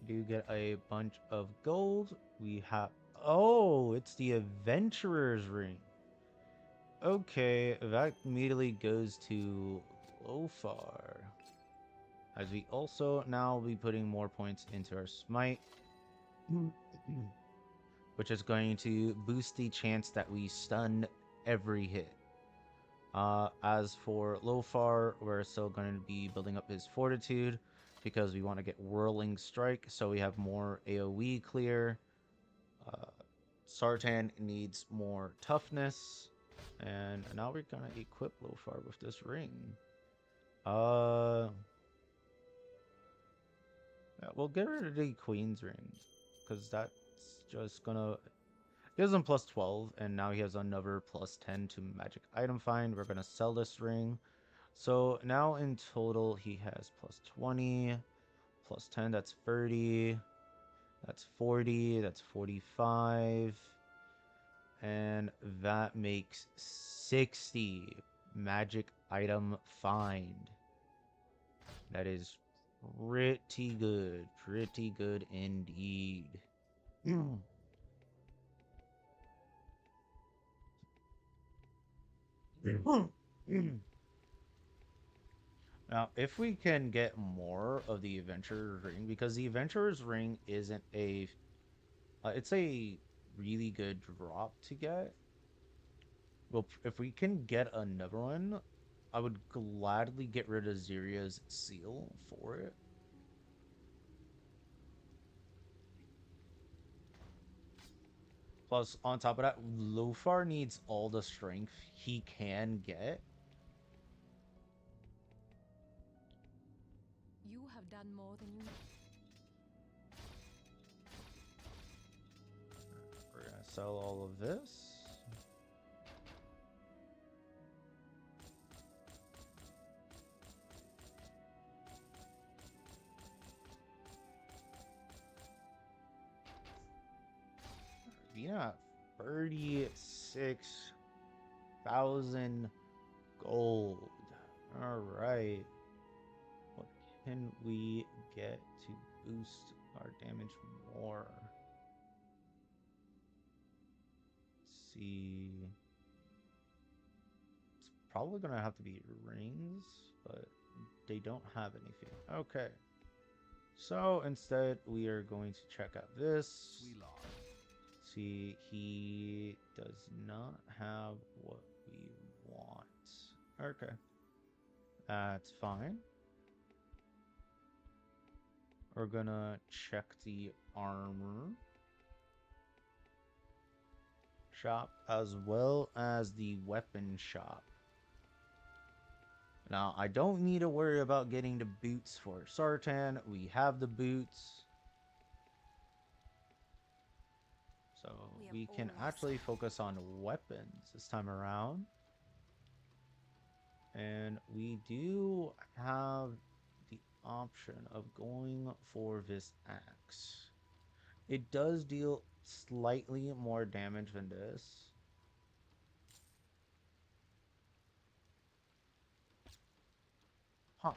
Do get a bunch of gold. We have... Oh, it's the Adventurer's Ring. Okay, that immediately goes to Lofar. As we also now will be putting more points into our smite. Which is going to boost the chance that we stun every hit. As for Lofar, we're still going to be building up his fortitude because we want to get Whirling Strike so we have more AoE clear. Sartan needs more toughness. And now we're going to equip Lofar with this ring. Yeah, we'll get rid of the Queen's ring because that's just going to... Gives him plus 12, and now he has another plus 10 to magic item find. We're going to sell this ring. So now in total, he has plus 20, plus 10, that's 30, that's 40, that's 45, and that makes 60 magic item find. That is pretty good indeed. Now, if we can get more of the Adventurer's Ring, because the Adventurer's Ring isn't a... it's a really good drop to get. Well, if we can get another one, I would gladly get rid of Ziria's seal for it. Plus, on top of that, Lofar needs all the strength he can get. You have done more than you know. We're gonna sell all of this. Yeah, 36,000 gold. All right. What can we get to boost our damage more? Let's see. It's probably going to have to be rings, but they don't have anything. Okay. So instead, we are going to check out this. See, he does not have what we want. Okay. That's fine. We're gonna check the armor shop as well as the weapon shop. Now, I don't need to worry about getting the boots for Sartan. We have the boots. So we can actually focus on weapons this time around. And we do have the option of going for this axe. It does deal slightly more damage than this. Huh.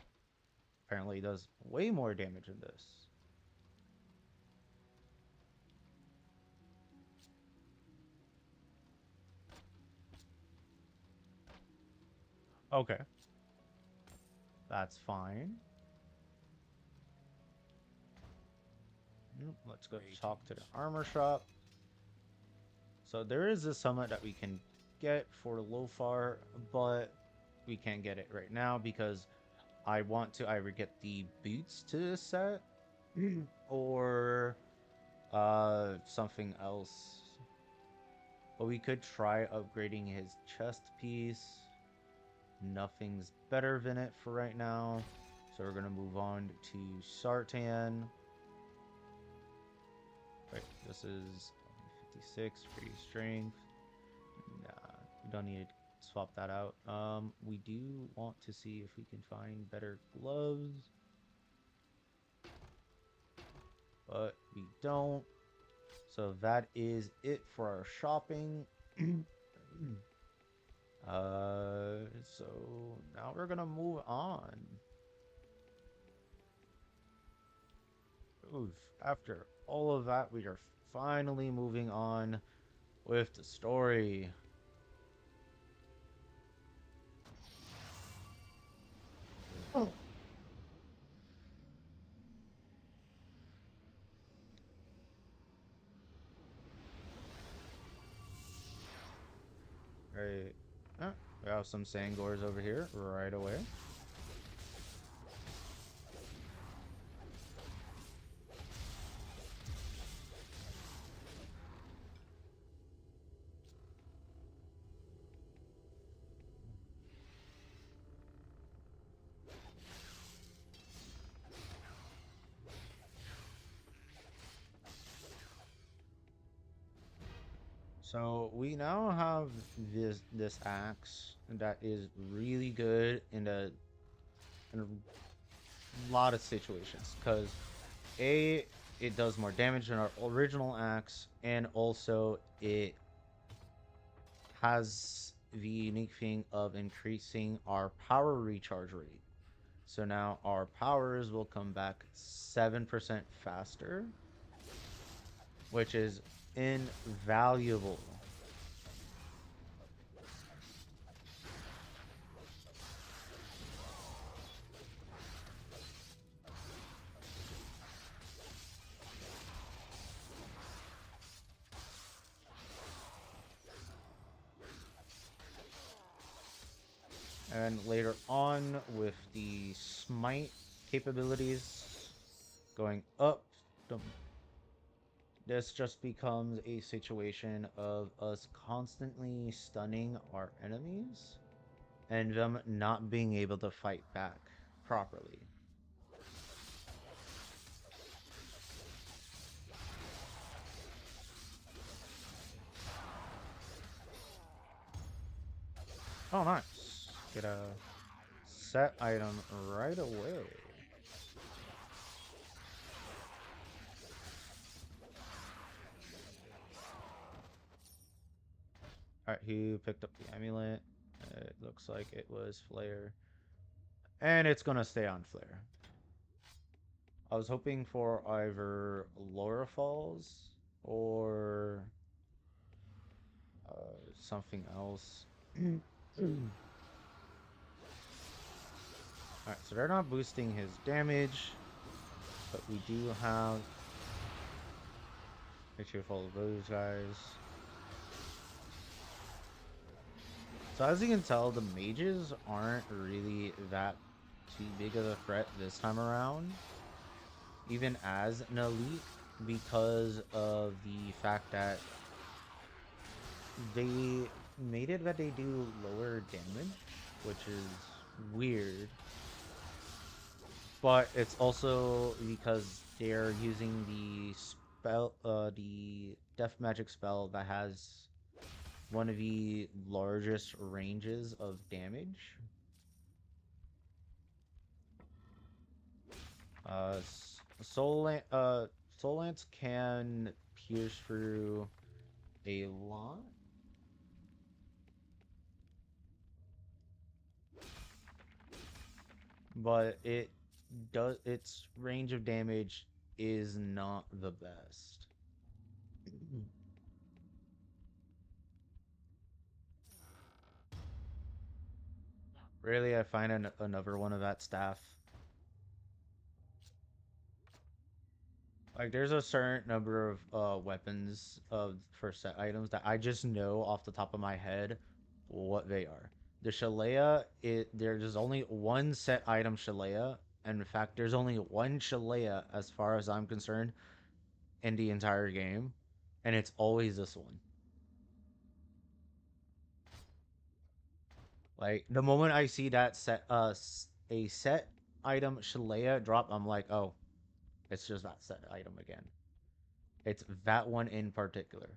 Apparently it does way more damage than this. Okay. That's fine. Let's go talk to the armor shop. So there is a summit that we can get for Lofar, but we can't get it right now because I want to either get the boots to the set or something else. But we could try upgrading his chest piece. Nothing's better than it for right now. So we're gonna move on to Sartan. Right, this is 56 free strength. Nah, we don't need to swap that out. We do want to see if we can find better gloves, but we don't. So that is it for our shopping. So now we're gonna move on. Oof. After all of that, we are finally moving on with the story. Right. We have some Sangors over here right away. So we now have this axe that is really good in a lot of situations because a it does more damage than our original axe, and also it has the unique thing of increasing our power recharge rate. So now our powers will come back 7% faster, which is invaluable. And later on, with the smite capabilities going up, this just becomes a situation of us constantly stunning our enemies and them not being able to fight back properly. Oh, nice. Get a set item right away. Alright, who picked up the amulet? It looks like it was Flare. And it's gonna stay on Flare. I was hoping for either Laura Falls or something else. Alright, so they're not boosting his damage, but we do have a cheerful of those guys. So as you can tell, the mages aren't really that too big of a threat this time around, even as an elite, because of the fact that they made it that they do lower damage, which is weird. But it's also because they're using the death magic spell that has one of the largest ranges of damage. Soul Lance can pierce through a lot. But its range of damage is not the best. Really, I find another one of that staff. Like there's a certain number of weapons of for set items that I just know off the top of my head what they are. The Shalea, there's only one set item Shalea, and in fact there's only one Shalea as far as I'm concerned in the entire game, and it's always this one. Like the moment I see that a set item Shalea drop, I'm like, oh, it's just that set item again. It's that one in particular.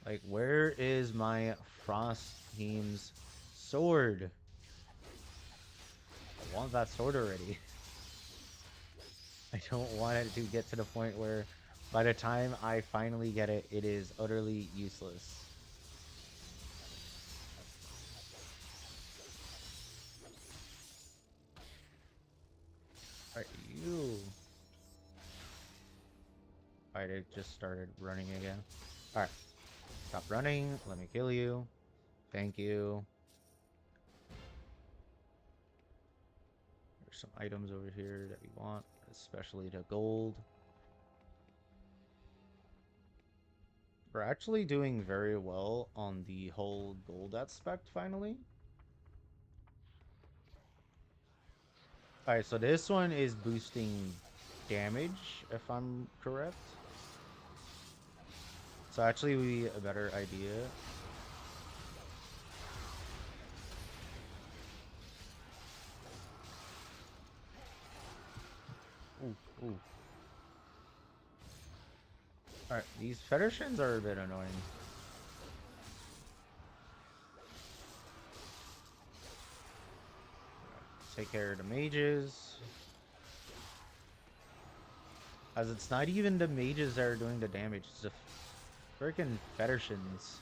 Like, where is my Frost team's sword? I want that sword already. I don't want it to get to the point where by the time I finally get it, it is utterly useless. Alright, you. Alright, it just started running again. Alright, stop running. Let me kill you. Thank you. There's some items over here that we want, especially the gold. We're actually doing very well on the whole gold aspect finally. Alright, so this one is boosting damage, if I'm correct. So actually would be a better idea. Ooh, ooh. Alright, these Federshins are a bit annoying. Take care of the mages. As it's not even the mages that are doing the damage, it's the freaking Federshins.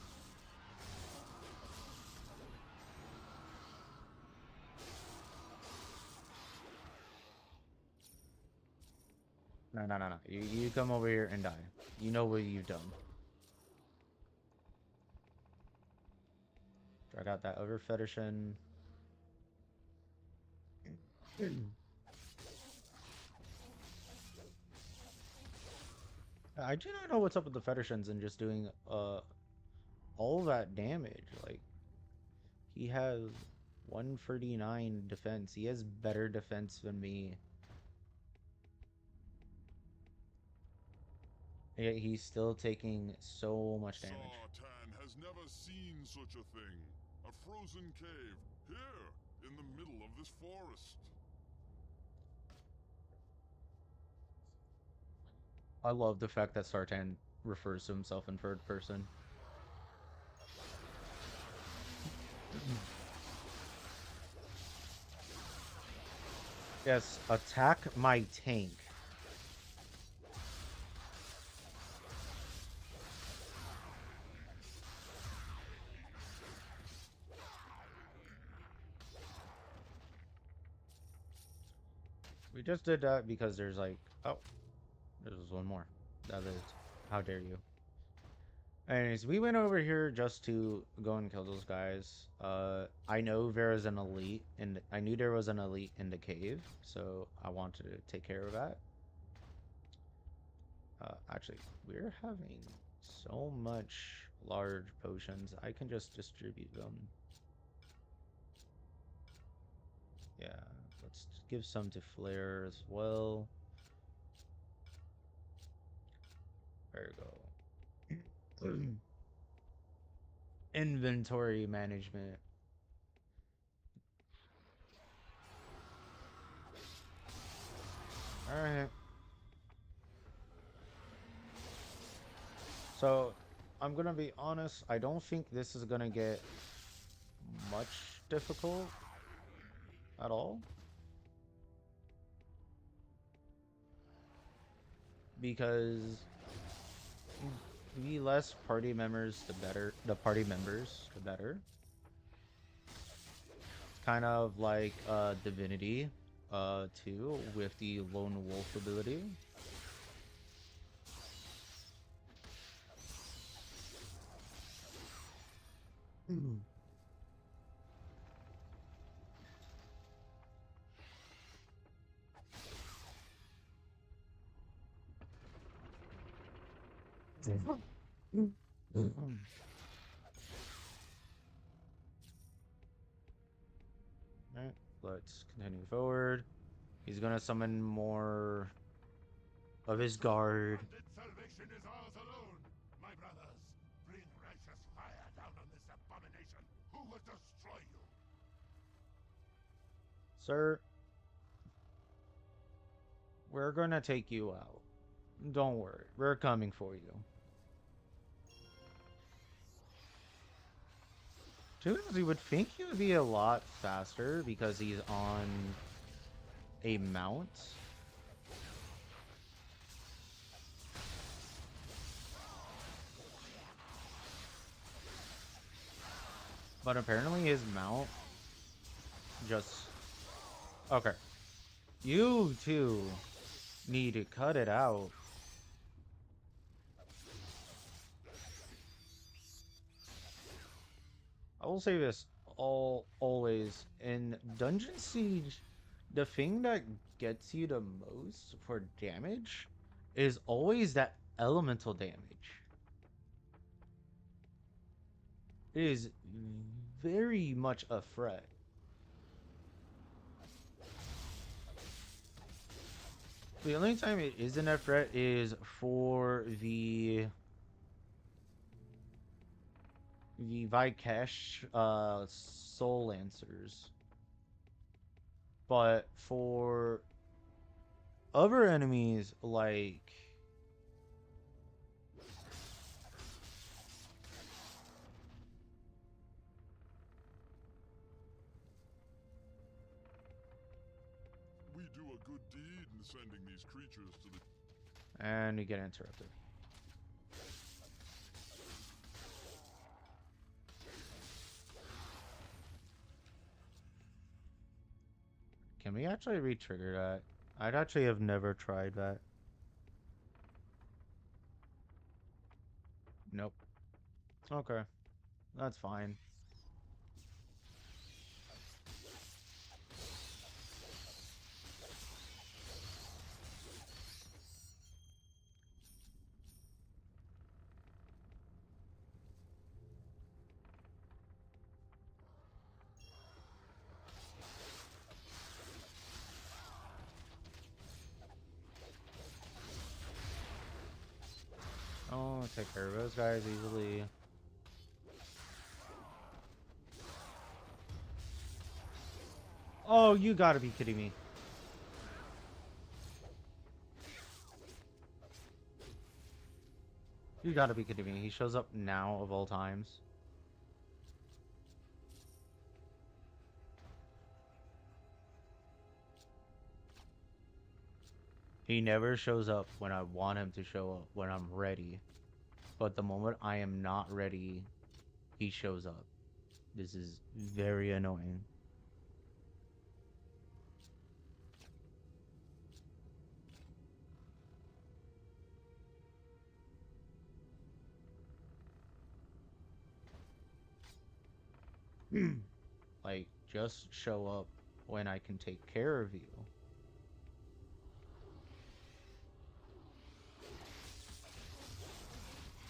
No, no, no, no. You come over here and die. You know what you've done. Drag out that other Federshin. I do not know what's up with the Federshins and just doing all that damage. Like, he has 139 defense. He has better defense than me. Yet he's still taking so much damage. Sartan has never seen such a thing. A frozen cave, here, in the middle of this forest. I love the fact that Sartan refers to himself in third person. Yes, attack my tank. We just did that because there's like, oh, there's one more. That is, how dare you. Anyways, we went over here just to go and kill those guys. I know there is an elite, and I knew there was an elite in the cave, so I wanted to take care of that. Actually, we're having so much large potions. I can just distribute them. Yeah, let's give some to Flare as well. There we go. Inventory management. Alright. So, I'm gonna be honest, I don't think this is gonna get much difficult at all. Because the less party members, the better. The party members, the better. It's kind of like Divinity 2 with the Lone Wolf ability. Alright, let's continue forward. He's gonna summon more of his guard. Salvation is ours alone, my brothers. Bring righteous fire down on this abomination who will destroy you. Sir, we're gonna take you out. Don't worry, we're coming for you. To be honest, you would think he would be a lot faster because he's on a mount. But apparently his mount just... Okay. You two need to cut it out. I will say this always in Dungeon Siege, the thing that gets you the most for damage is always that elemental damage. It is very much a threat. The only time it isn't a threat is for the Vikesh Soul Lancers. But for other enemies like We do a good deed in sending these creatures to the... and we get interrupted. Can we actually re-trigger that? I'd actually have never tried that. Nope. Okay. That's fine. Oh, take care of those guys easily. Oh, you gotta be kidding me. You gotta be kidding me. He shows up now of all times. He never shows up when I want him to show up, when I'm ready. But the moment I am not ready, he shows up. This is very annoying. Like, just show up when I can take care of you.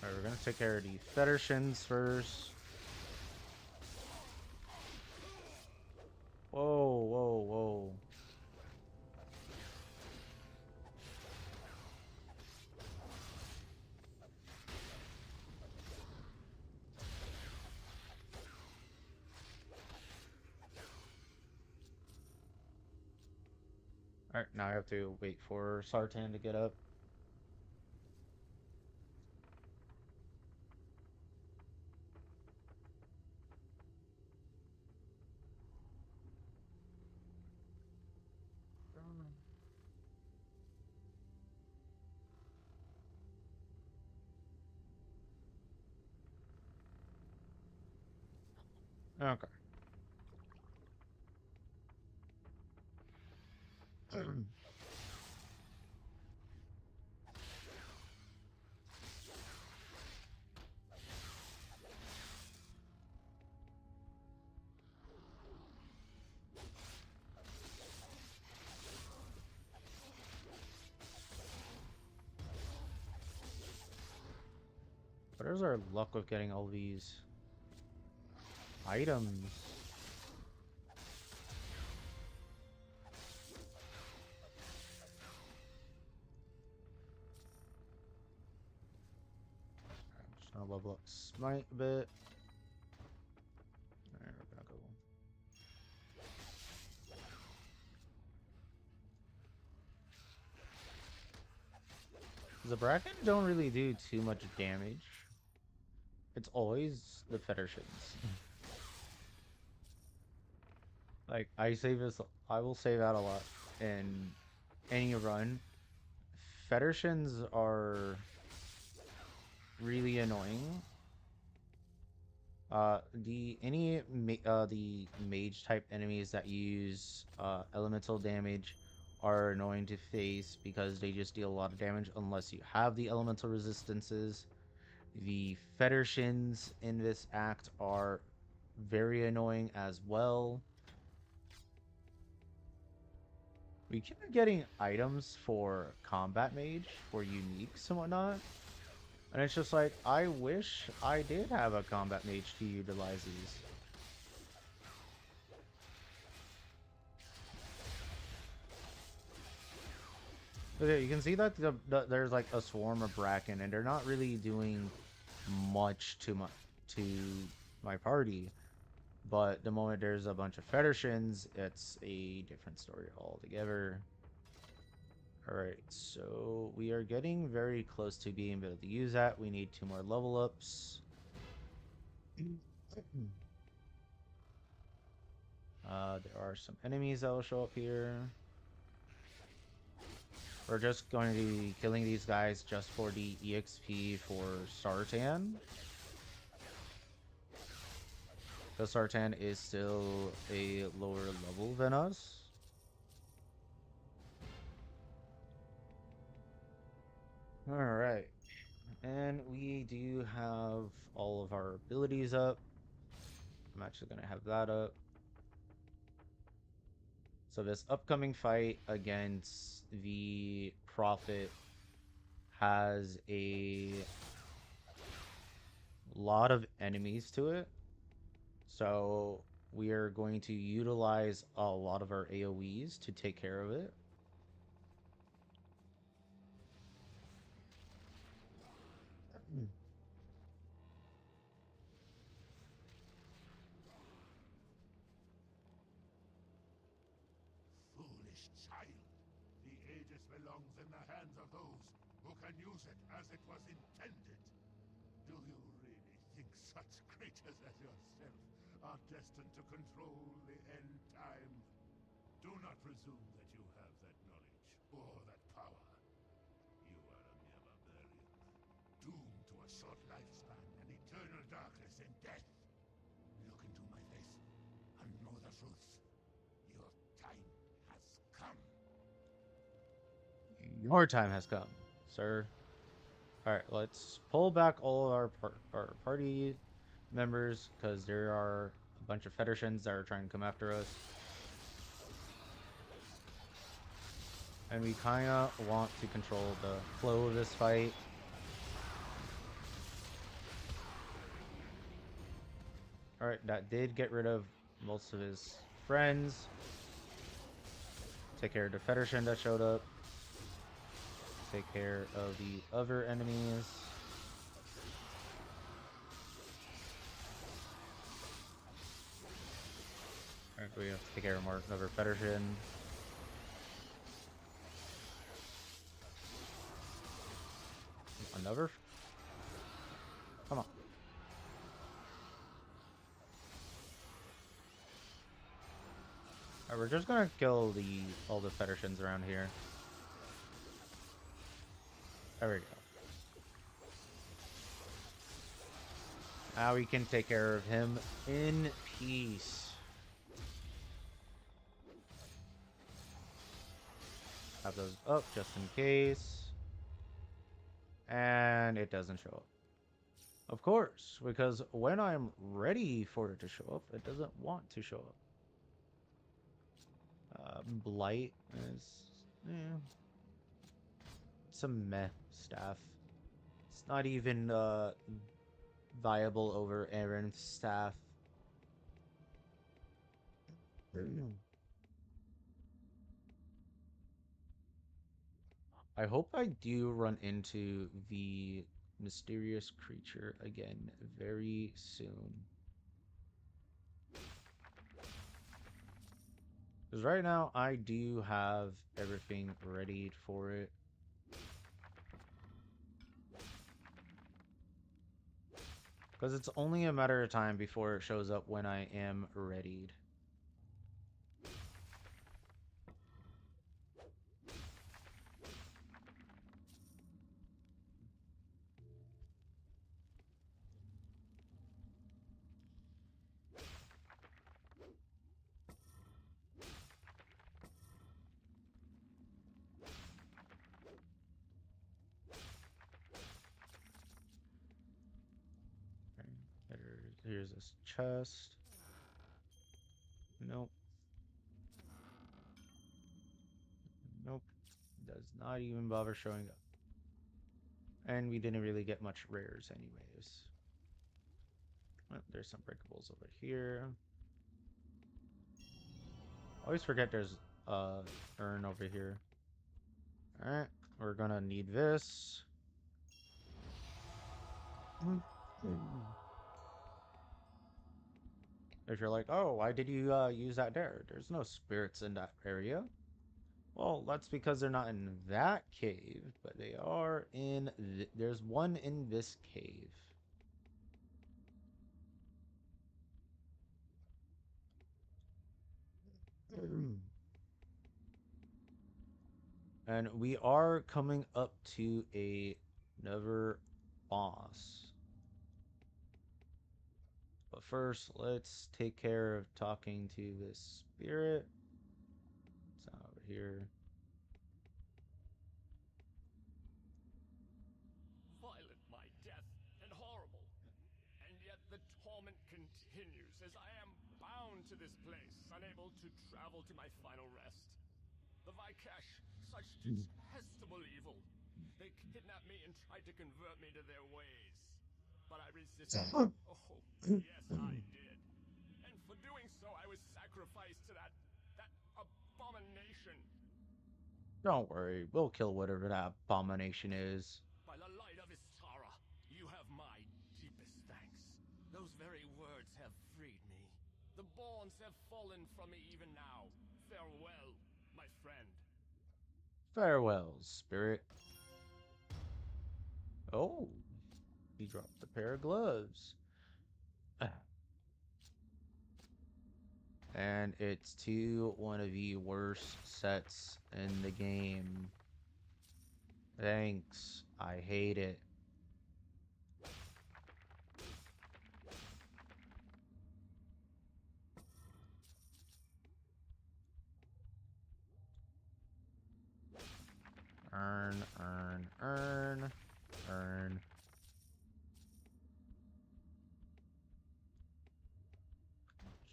Alright, we're gonna take care of the Federshins first. Whoa, whoa, whoa. Alright, now I have to wait for Sartan to get up. Okay. How's our luck with getting all these items? I'm just gonna level up Smite a bit. Alright, we're gonna go. The Bracken don't really do too much damage. It's always the Federations. Like, I will save out a lot in any run. Federations are really annoying. The mage type enemies that use elemental damage are annoying to face because they just deal a lot of damage unless you have the elemental resistances. The Federations in this act are very annoying as well. We keep getting items for combat mage, for uniques and whatnot. And it's just like, I wish I did have a combat mage to utilize these. Okay, you can see that there's like a swarm of Bracken, and they're not really doing much to my party. But the moment there's a bunch of Federations, it's a different story altogether. Alright, so we are getting very close to being able to use that. We need 2 more level ups. There are some enemies that will show up here. We're just going to be killing these guys just for the EXP for Sartan. Because Sartan is still a lower level than us. Alright. And we do have all of our abilities up. I'm actually going to have that up. So this upcoming fight against the Prophet has a lot of enemies to it. So we are going to utilize a lot of our AoEs to take care of it. Foolish child. The Aegis belongs in the hands of those who can use it as it was intended. Do you really think such creatures as yourself are destined to control the end time? Do not presume that you have that knowledge or that power. You are a mere barbarian, doomed to a short lifespan and eternal darkness and death. Look into my face and know the truth. Your time has come. Your time has come, sir. Alright, let's pull back all of our party members, because there are a bunch of Federations that are trying to come after us. And we kind of want to control the flow of this fight. Alright, that did get rid of most of his friends. Take care of the Federation that showed up. Take care of the other enemies. Alright, we have to take care of more another Federation. Another? Come on. Alright, we're just gonna kill all the Federations around here. There we go. Now we can take care of him in peace. Have those up just in case. And it doesn't show up. Of course, because when I'm ready for it to show up, it doesn't want to show up. Blight is... yeah. It's a meh staff. It's not even viable over Aaron's staff. I hope I do run into the mysterious creature again very soon. Because right now I do have everything ready for it. Because it's only a matter of time before it shows up when I am readied. Here's this chest. Nope. Nope. Does not even bother showing up. And we didn't really get much rares anyways. Well, there's some breakables over here. Always forget there's urn over here. Alright, we're gonna need this. If you're like, oh, why did you use that there? There's no spirits in that area. Well, that's because they're not in that cave, but they are in... There's one in this cave. And we are coming up to another boss. But first, let's take care of talking to this spirit. It's not over here. Violent my death, and horrible. And yet the torment continues as I am bound to this place, unable to travel to my final rest. The Vikash, such detestable evil. They kidnapped me and tried to convert me to their ways. But I resisted. Oh, yes, I did. And for doing so, I was sacrificed to that abomination. Don't worry, we'll kill whatever that abomination is. By the light of Istara, you have my deepest thanks. Those very words have freed me. The bonds have fallen from me even now. Farewell, my friend. Farewell, spirit. Oh, he dropped a pair of gloves. And it's to one of the worst sets in the game. Thanks. I hate it. Earn, earn, earn, earn.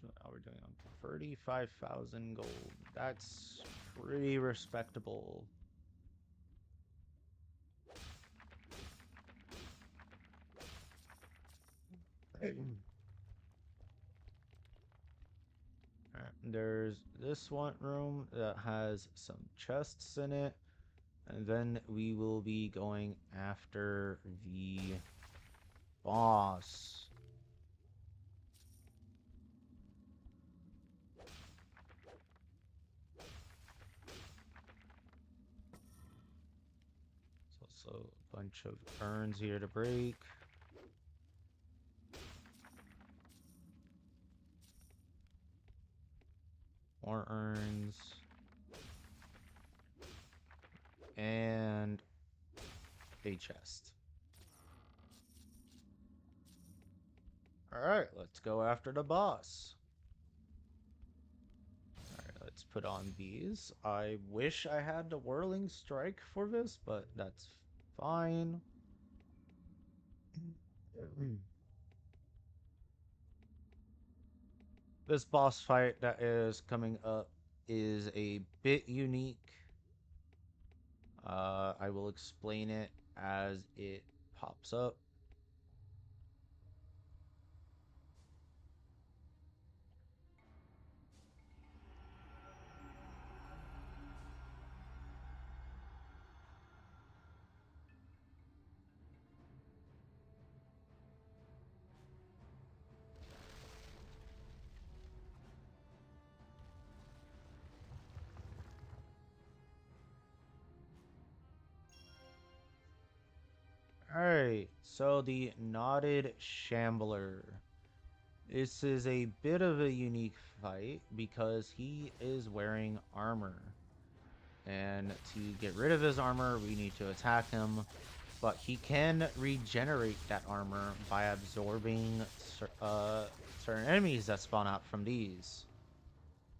So now we're doing on 35,000 gold. That's pretty respectable. There's this one room that has some chests in it. And then we will be going after the boss. There's also a bunch of urns here to break. More urns. And a chest. Alright, let's go after the boss. Alright, let's put on these. I wish I had the Whirling Strike for this, but that's fine. This boss fight that is coming up is a bit unique. I will explain it as it pops up. Alright, so the Knotted Shambler. This is a bit of a unique fight because he is wearing armor. And to get rid of his armor, we need to attack him. But he can regenerate that armor by absorbing certain enemies that spawn out from these.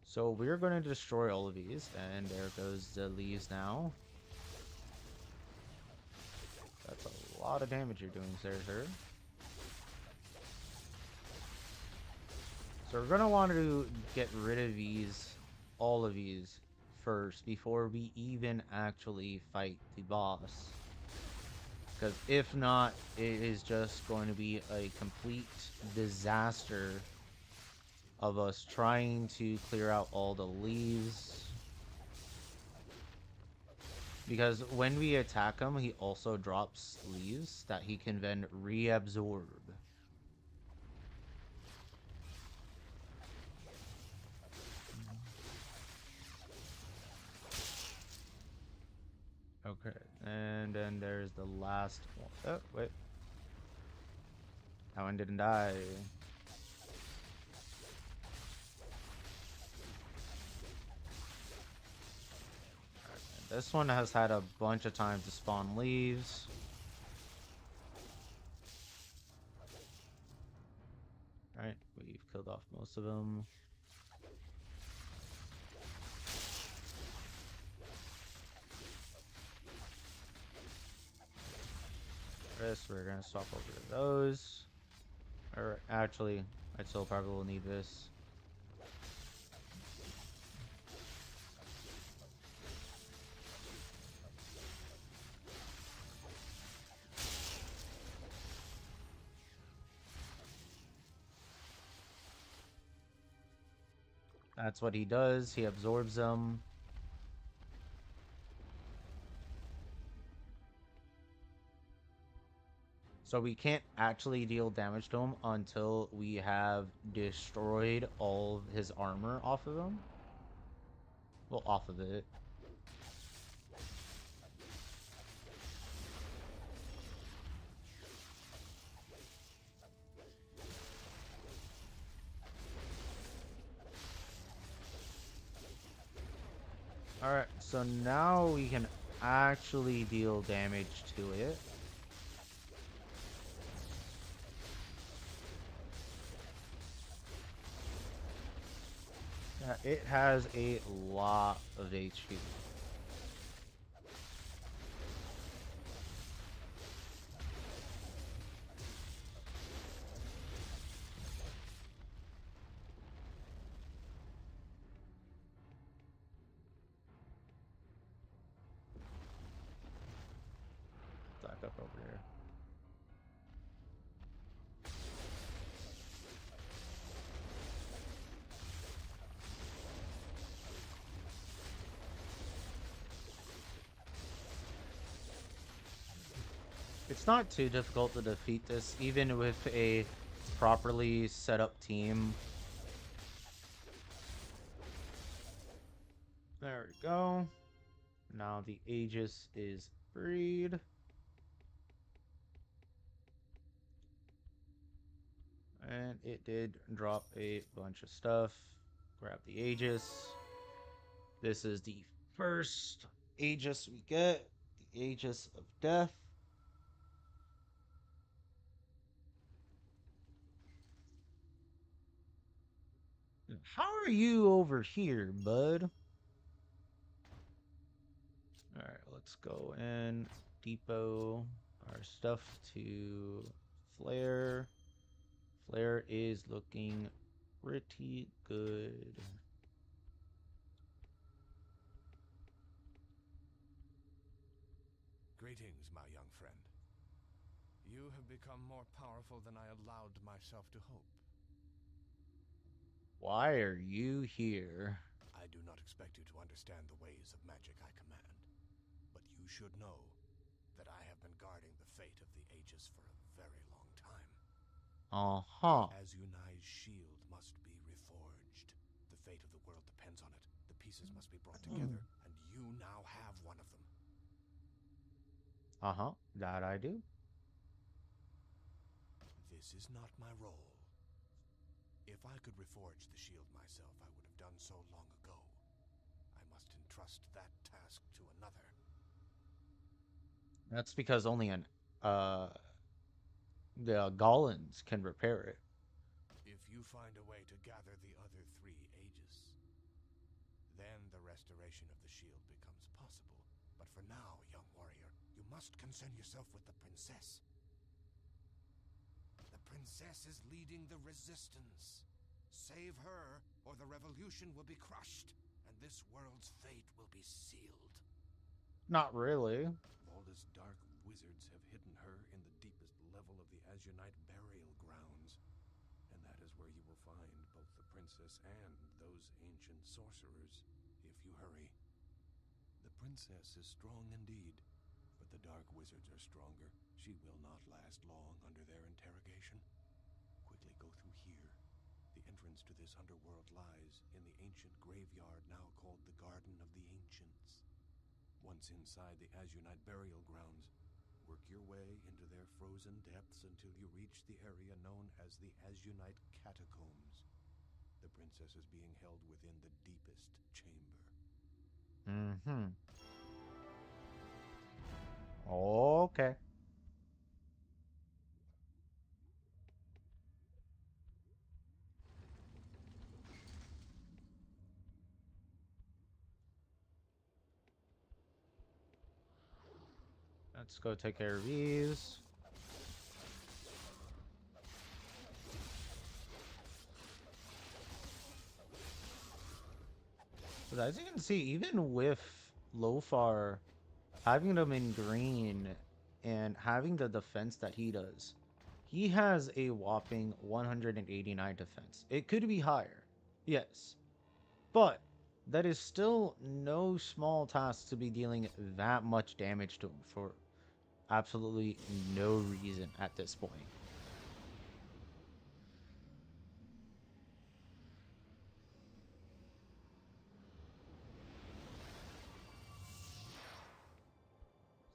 So we're going to destroy all of these. And there goes the leaves now. That's a lot of damage you're doing, sir. So we're going to want to get rid of these, all of these, first before we even actually fight the boss. Because if not, it is just going to be a complete disaster of us trying to clear out all the leaves. Because when we attack him, he also drops leaves that he can then reabsorb. Okay, and then there's the last one. Oh, wait. That one didn't die. This one has had a bunch of times to spawn leaves. Right, we've killed off most of them. This, we're gonna swap over to those. Or actually, I still probably will need this. That's what he does. He absorbs them. So we can't actually deal damage to him until we have destroyed all of his armor off of him. Well, off of it. Alright, so now we can actually deal damage to it. It has a lot of HP. Back up over here. It's not too difficult to defeat this, even with a properly set up team. There we go. Now the Aegis is freed. And it did drop a bunch of stuff. Grab the Aegis. This is the first Aegis we get. The Aegis of Death. How are you over here, bud? Alright, let's go and depot our stuff to Flare. Flare is looking pretty good. Greetings, my young friend. You have become more powerful than I allowed myself to hope. Why are you here? I do not expect you to understand the ways of magic I command, but you should know that I have been guarding the fate of the Aegis for a very long time. Uh-huh. As Yunai's shield must be reforged. The fate of the world depends on it. The pieces must be brought together, and you now have one of them. Uh-huh. That I do. This is not my role. If I could reforge the shield myself, I would have done so long ago. I must entrust that task to another. That's because only the Gollins can repair it. If you find a way to gather the other 3 Aegis, then the restoration of the shield becomes possible. But for now, young warrior, you must concern yourself with the princess. The princess is leading the resistance. Save her, or the revolution will be crushed, and this world's fate will be sealed. Not really. Volda's dark wizards have hidden her in the deepest level of the Azunite burial grounds, and that is where you will find both the princess and those ancient sorcerers, if you hurry. The princess is strong indeed, but the dark wizards are stronger. She will not last long under their interrogation. Quickly go through here. The entrance to this underworld lies in the ancient graveyard now called the Garden of the Ancients. Once inside the Azunite burial grounds, work your way into their frozen depths until you reach the area known as the Azunite Catacombs. The princess is being held within the deepest chamber. Mm-hmm. Okay. Let's go take care of these. But as you can see, even with Lofar having them in green and having the defense that he does, he has a whopping 189 defense. It could be higher, yes, but that is still no small task to be dealing that much damage to him for absolutely no reason at this point.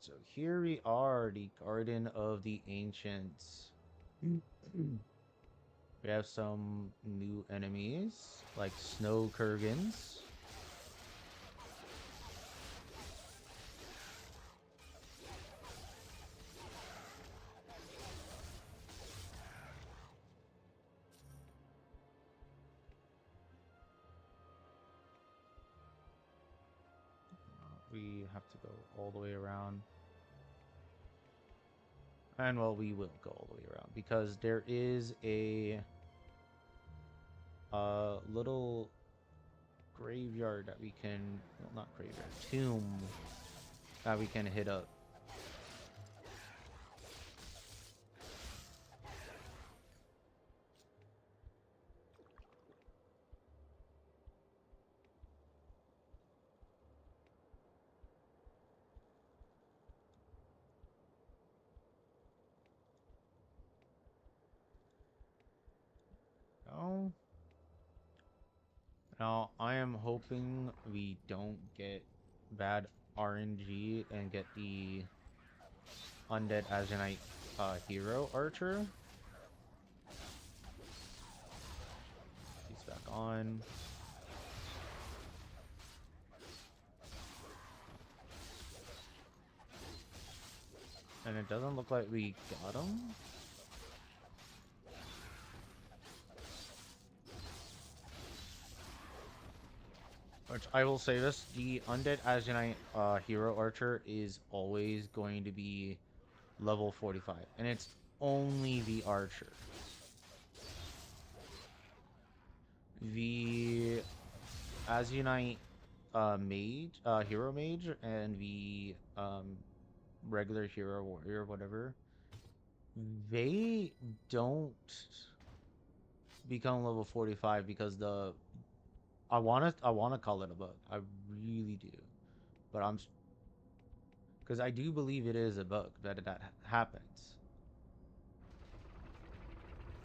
So here we are, the Garden of the Ancients. We have some new enemies, like Snow Kurgans. We have to go all the way around. And well, we will go all the way around because there is a little graveyard that we can, well, not graveyard, tomb that we can hit up. Oh. Now, I am hoping we don't get bad RNG and get the Undead Azunite hero archer. He's back on. And it doesn't look like we got him. Which I will say this, the Undead Azunite hero archer is always going to be level 45. And it's only the archer. The Azunite mage, hero mage, and the regular hero warrior, whatever, they don't become level 45 because I wanna call it a bug. I really do. But because I do believe it is a bug that happens.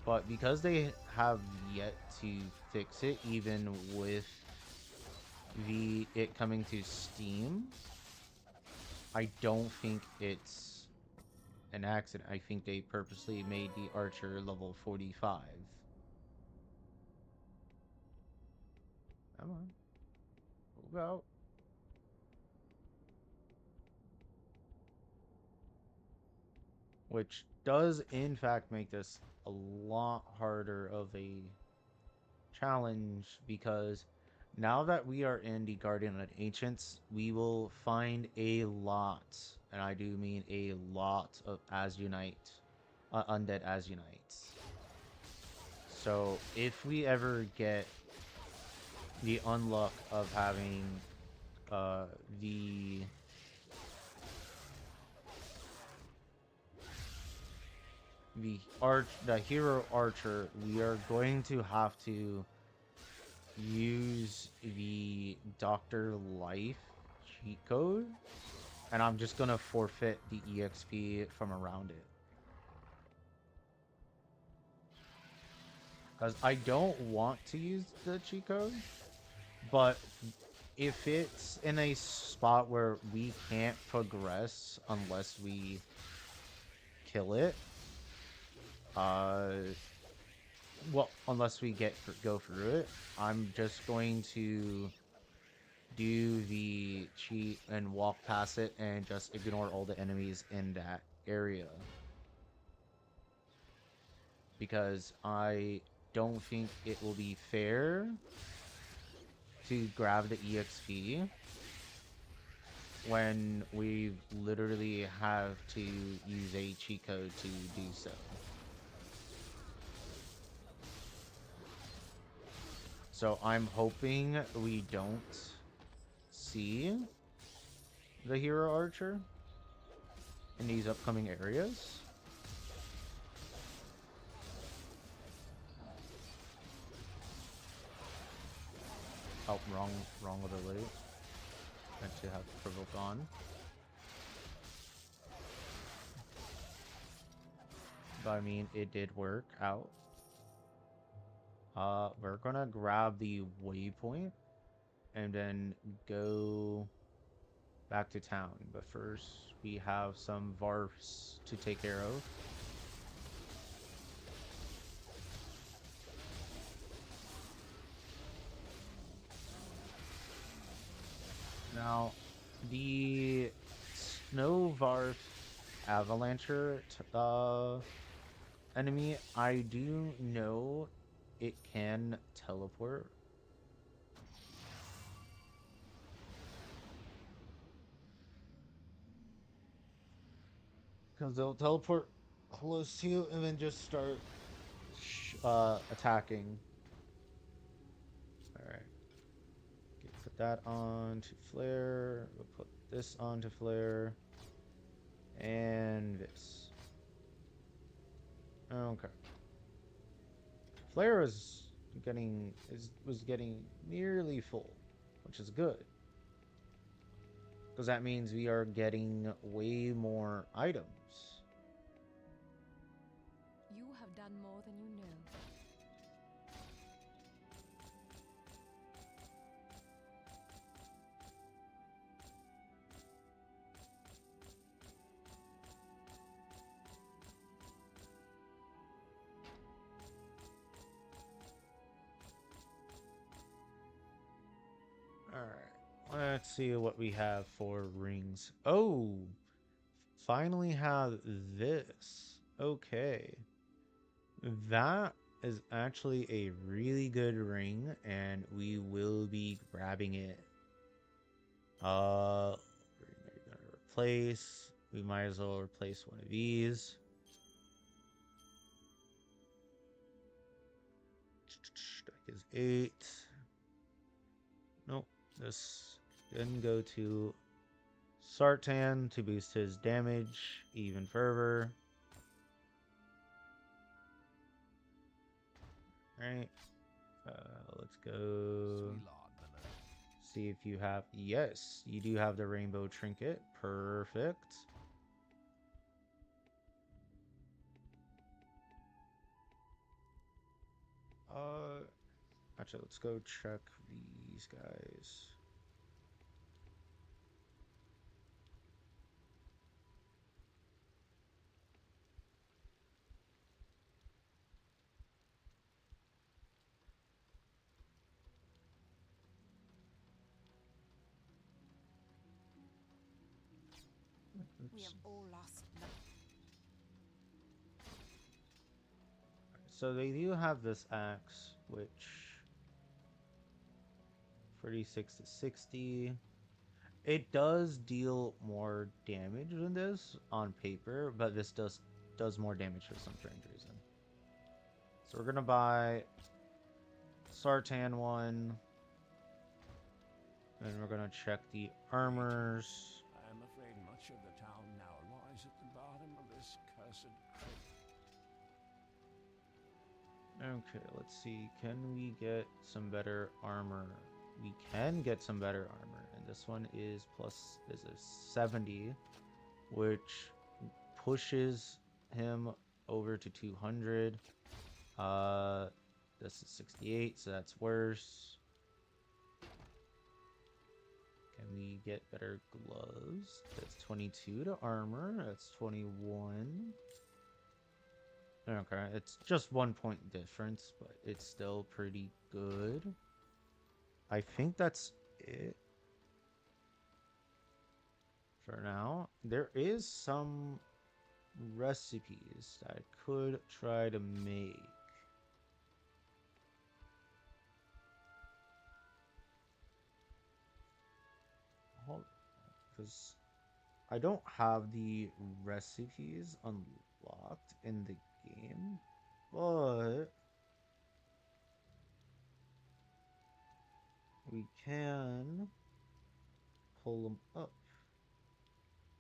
But because they have yet to fix it, even with it coming to Steam, I don't think it's an accident. I think they purposely made the archer level 45. Come on. Move out. Which does, in fact, make this a lot harder of a challenge because now that we are in the Guardian of Ancients, we will find a lot, and I do mean a lot of Azunite, undead Azunites. So if we ever get the unluck of having uh, the the hero archer, we are going to have to use the Doctor Life cheat code, and I'm just gonna forfeit the EXP from around it. Because I don't want to use the cheat code, but if it's in a spot where we can't progress unless we kill it, well, unless we go through it, I'm just going to do the cheat and walk past it and just ignore all the enemies in that area. Because I don't think it will be fair to grab the EXP when we literally have to use a cheat code to do so. So I'm hoping we don't see the hero archer in these upcoming areas. Oh, wrong ability. Meant to have provoke on. But I mean, it did work out. We're gonna grab the waypoint and then go back to town. But first, we have some Varfs to take care of. Now, the Snow Varf Avalancher enemy, I do know it can teleport. Because they'll teleport close to you and then just start attacking. Alright. Put that on to flare. We'll put this on to flare. And this. Okay. Flare was getting nearly full, which is good. Because that means we are getting way more items. You have done more than you know. Alright, let's see what we have for rings. Oh, finally have this. Okay. That is actually a really good ring, and we will be grabbing it. We're gonna replace. We might as well replace one of these. Strike is 8. Nope. This then go to Sartan to boost his damage even further. Alright. Let's go. See if you have. Yes, you do have the rainbow trinket. Perfect. Actually, let's go check these guys. We have all lost love. So they do have this axe, which 46 to 60. It does deal more damage than this on paper, but this does more damage for some strange reason. So we're gonna buy Sartan one, and we're gonna check the armors. I am afraid much of the town now lies at the bottom of this cursed crater. Okay, let's see. Can we get some better armor? We can get some better armor, and this one is a 70, which pushes him over to 200. This is 68, so that's worse. Can we get better gloves? That's 22 to armor. That's 21. Okay, it's just 1 point difference, but it's still pretty good. I think that's it for now. There is some recipes that I could try to make. Because I don't have the recipes unlocked in the game, but we can pull them up.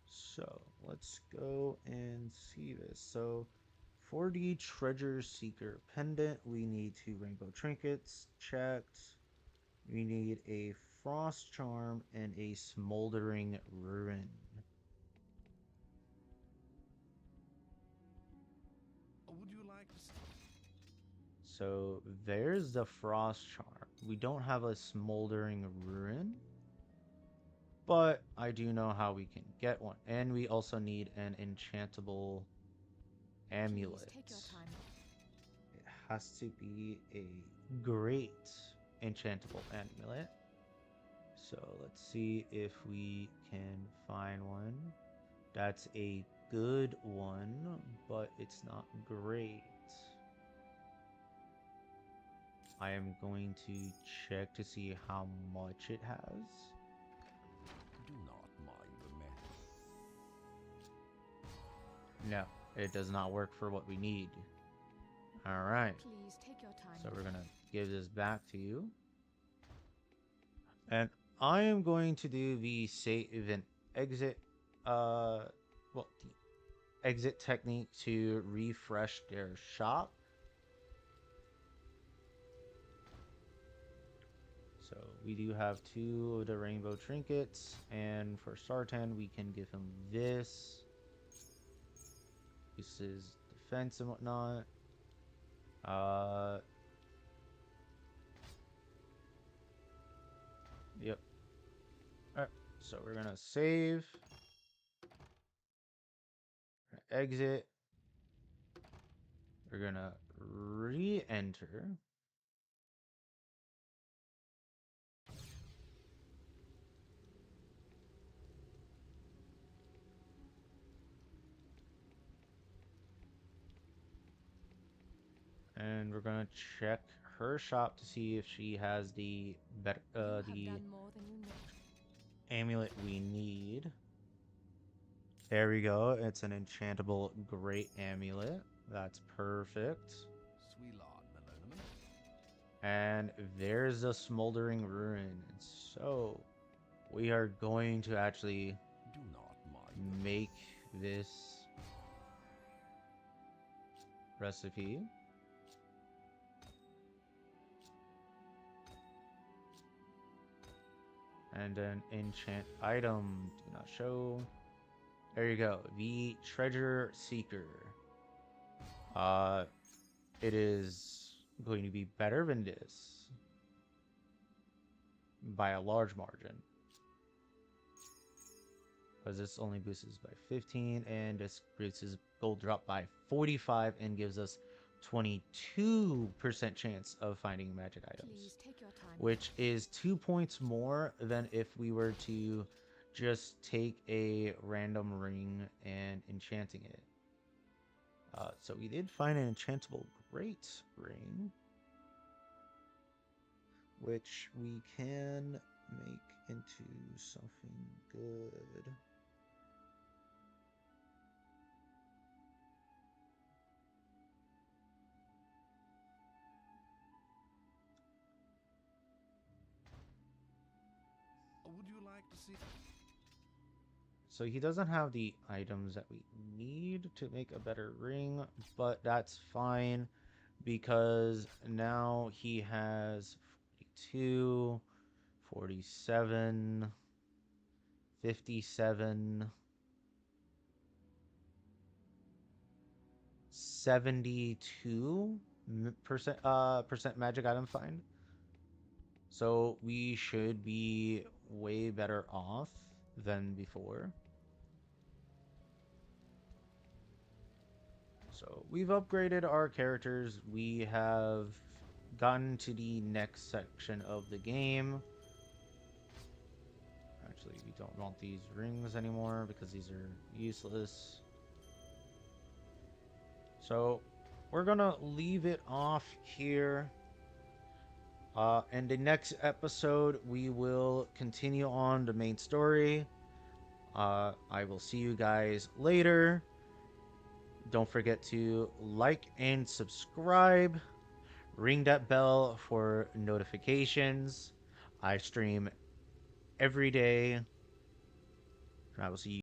So let's go and see this. So for the treasure seeker pendant, we need 2 rainbow trinkets. Checked. We need a frost charm and a smoldering ruin. Would you like to see? So there's the frost charm. We don't have a smoldering ruin, but I do know how we can get one. And we also need an enchantable amulet. Please take your time. It has to be a great enchantable amulet. So let's see if we can find one. That's a good one, but it's not great. I am going to check to see how much it has. Do not mind the mess. No, it does not work for what we need. All right. Please take your time. So we're going to give this back to you. And I am going to do the save and exit, the exit technique to refresh their shop. So we do have 2 of the rainbow trinkets, and for Sartan, we can give him this. This is defense and whatnot. Yep. Alright, so we're gonna save. We're gonna exit. We're gonna re-enter. And we're gonna check her shop to see if she has the amulet we need. There we go. It's an enchantable great amulet. That's perfect. Sweet Lord Meloniman. And there's a smoldering ruin. So we are going to actually Do not mind make this recipe. And an enchant item. Do not show. There you go. The treasure seeker. It is going to be better than this by a large margin. Because this only boosts by 15, and this reduces gold drop by 45 and gives us 22% chance of finding magic items. Please take your time. Which is 2 points more than if we were to just take a random ring and enchanting it. So we did find an enchantable great ring, which we can make into something good. Would you like to see? So he doesn't have the items that we need to make a better ring, but that's fine because now he has 42, 47, 57, 72% magic item find. So we should be way better off than before. So we've upgraded our characters. We have gotten to the next section of the game. Actually, we don't want these rings anymore because these are useless. So we're gonna leave it off here. In the next episode, we will continue on the main story. I will see you guys later. Don't forget to like and subscribe. Ring that bell for notifications. I stream every day. I will see you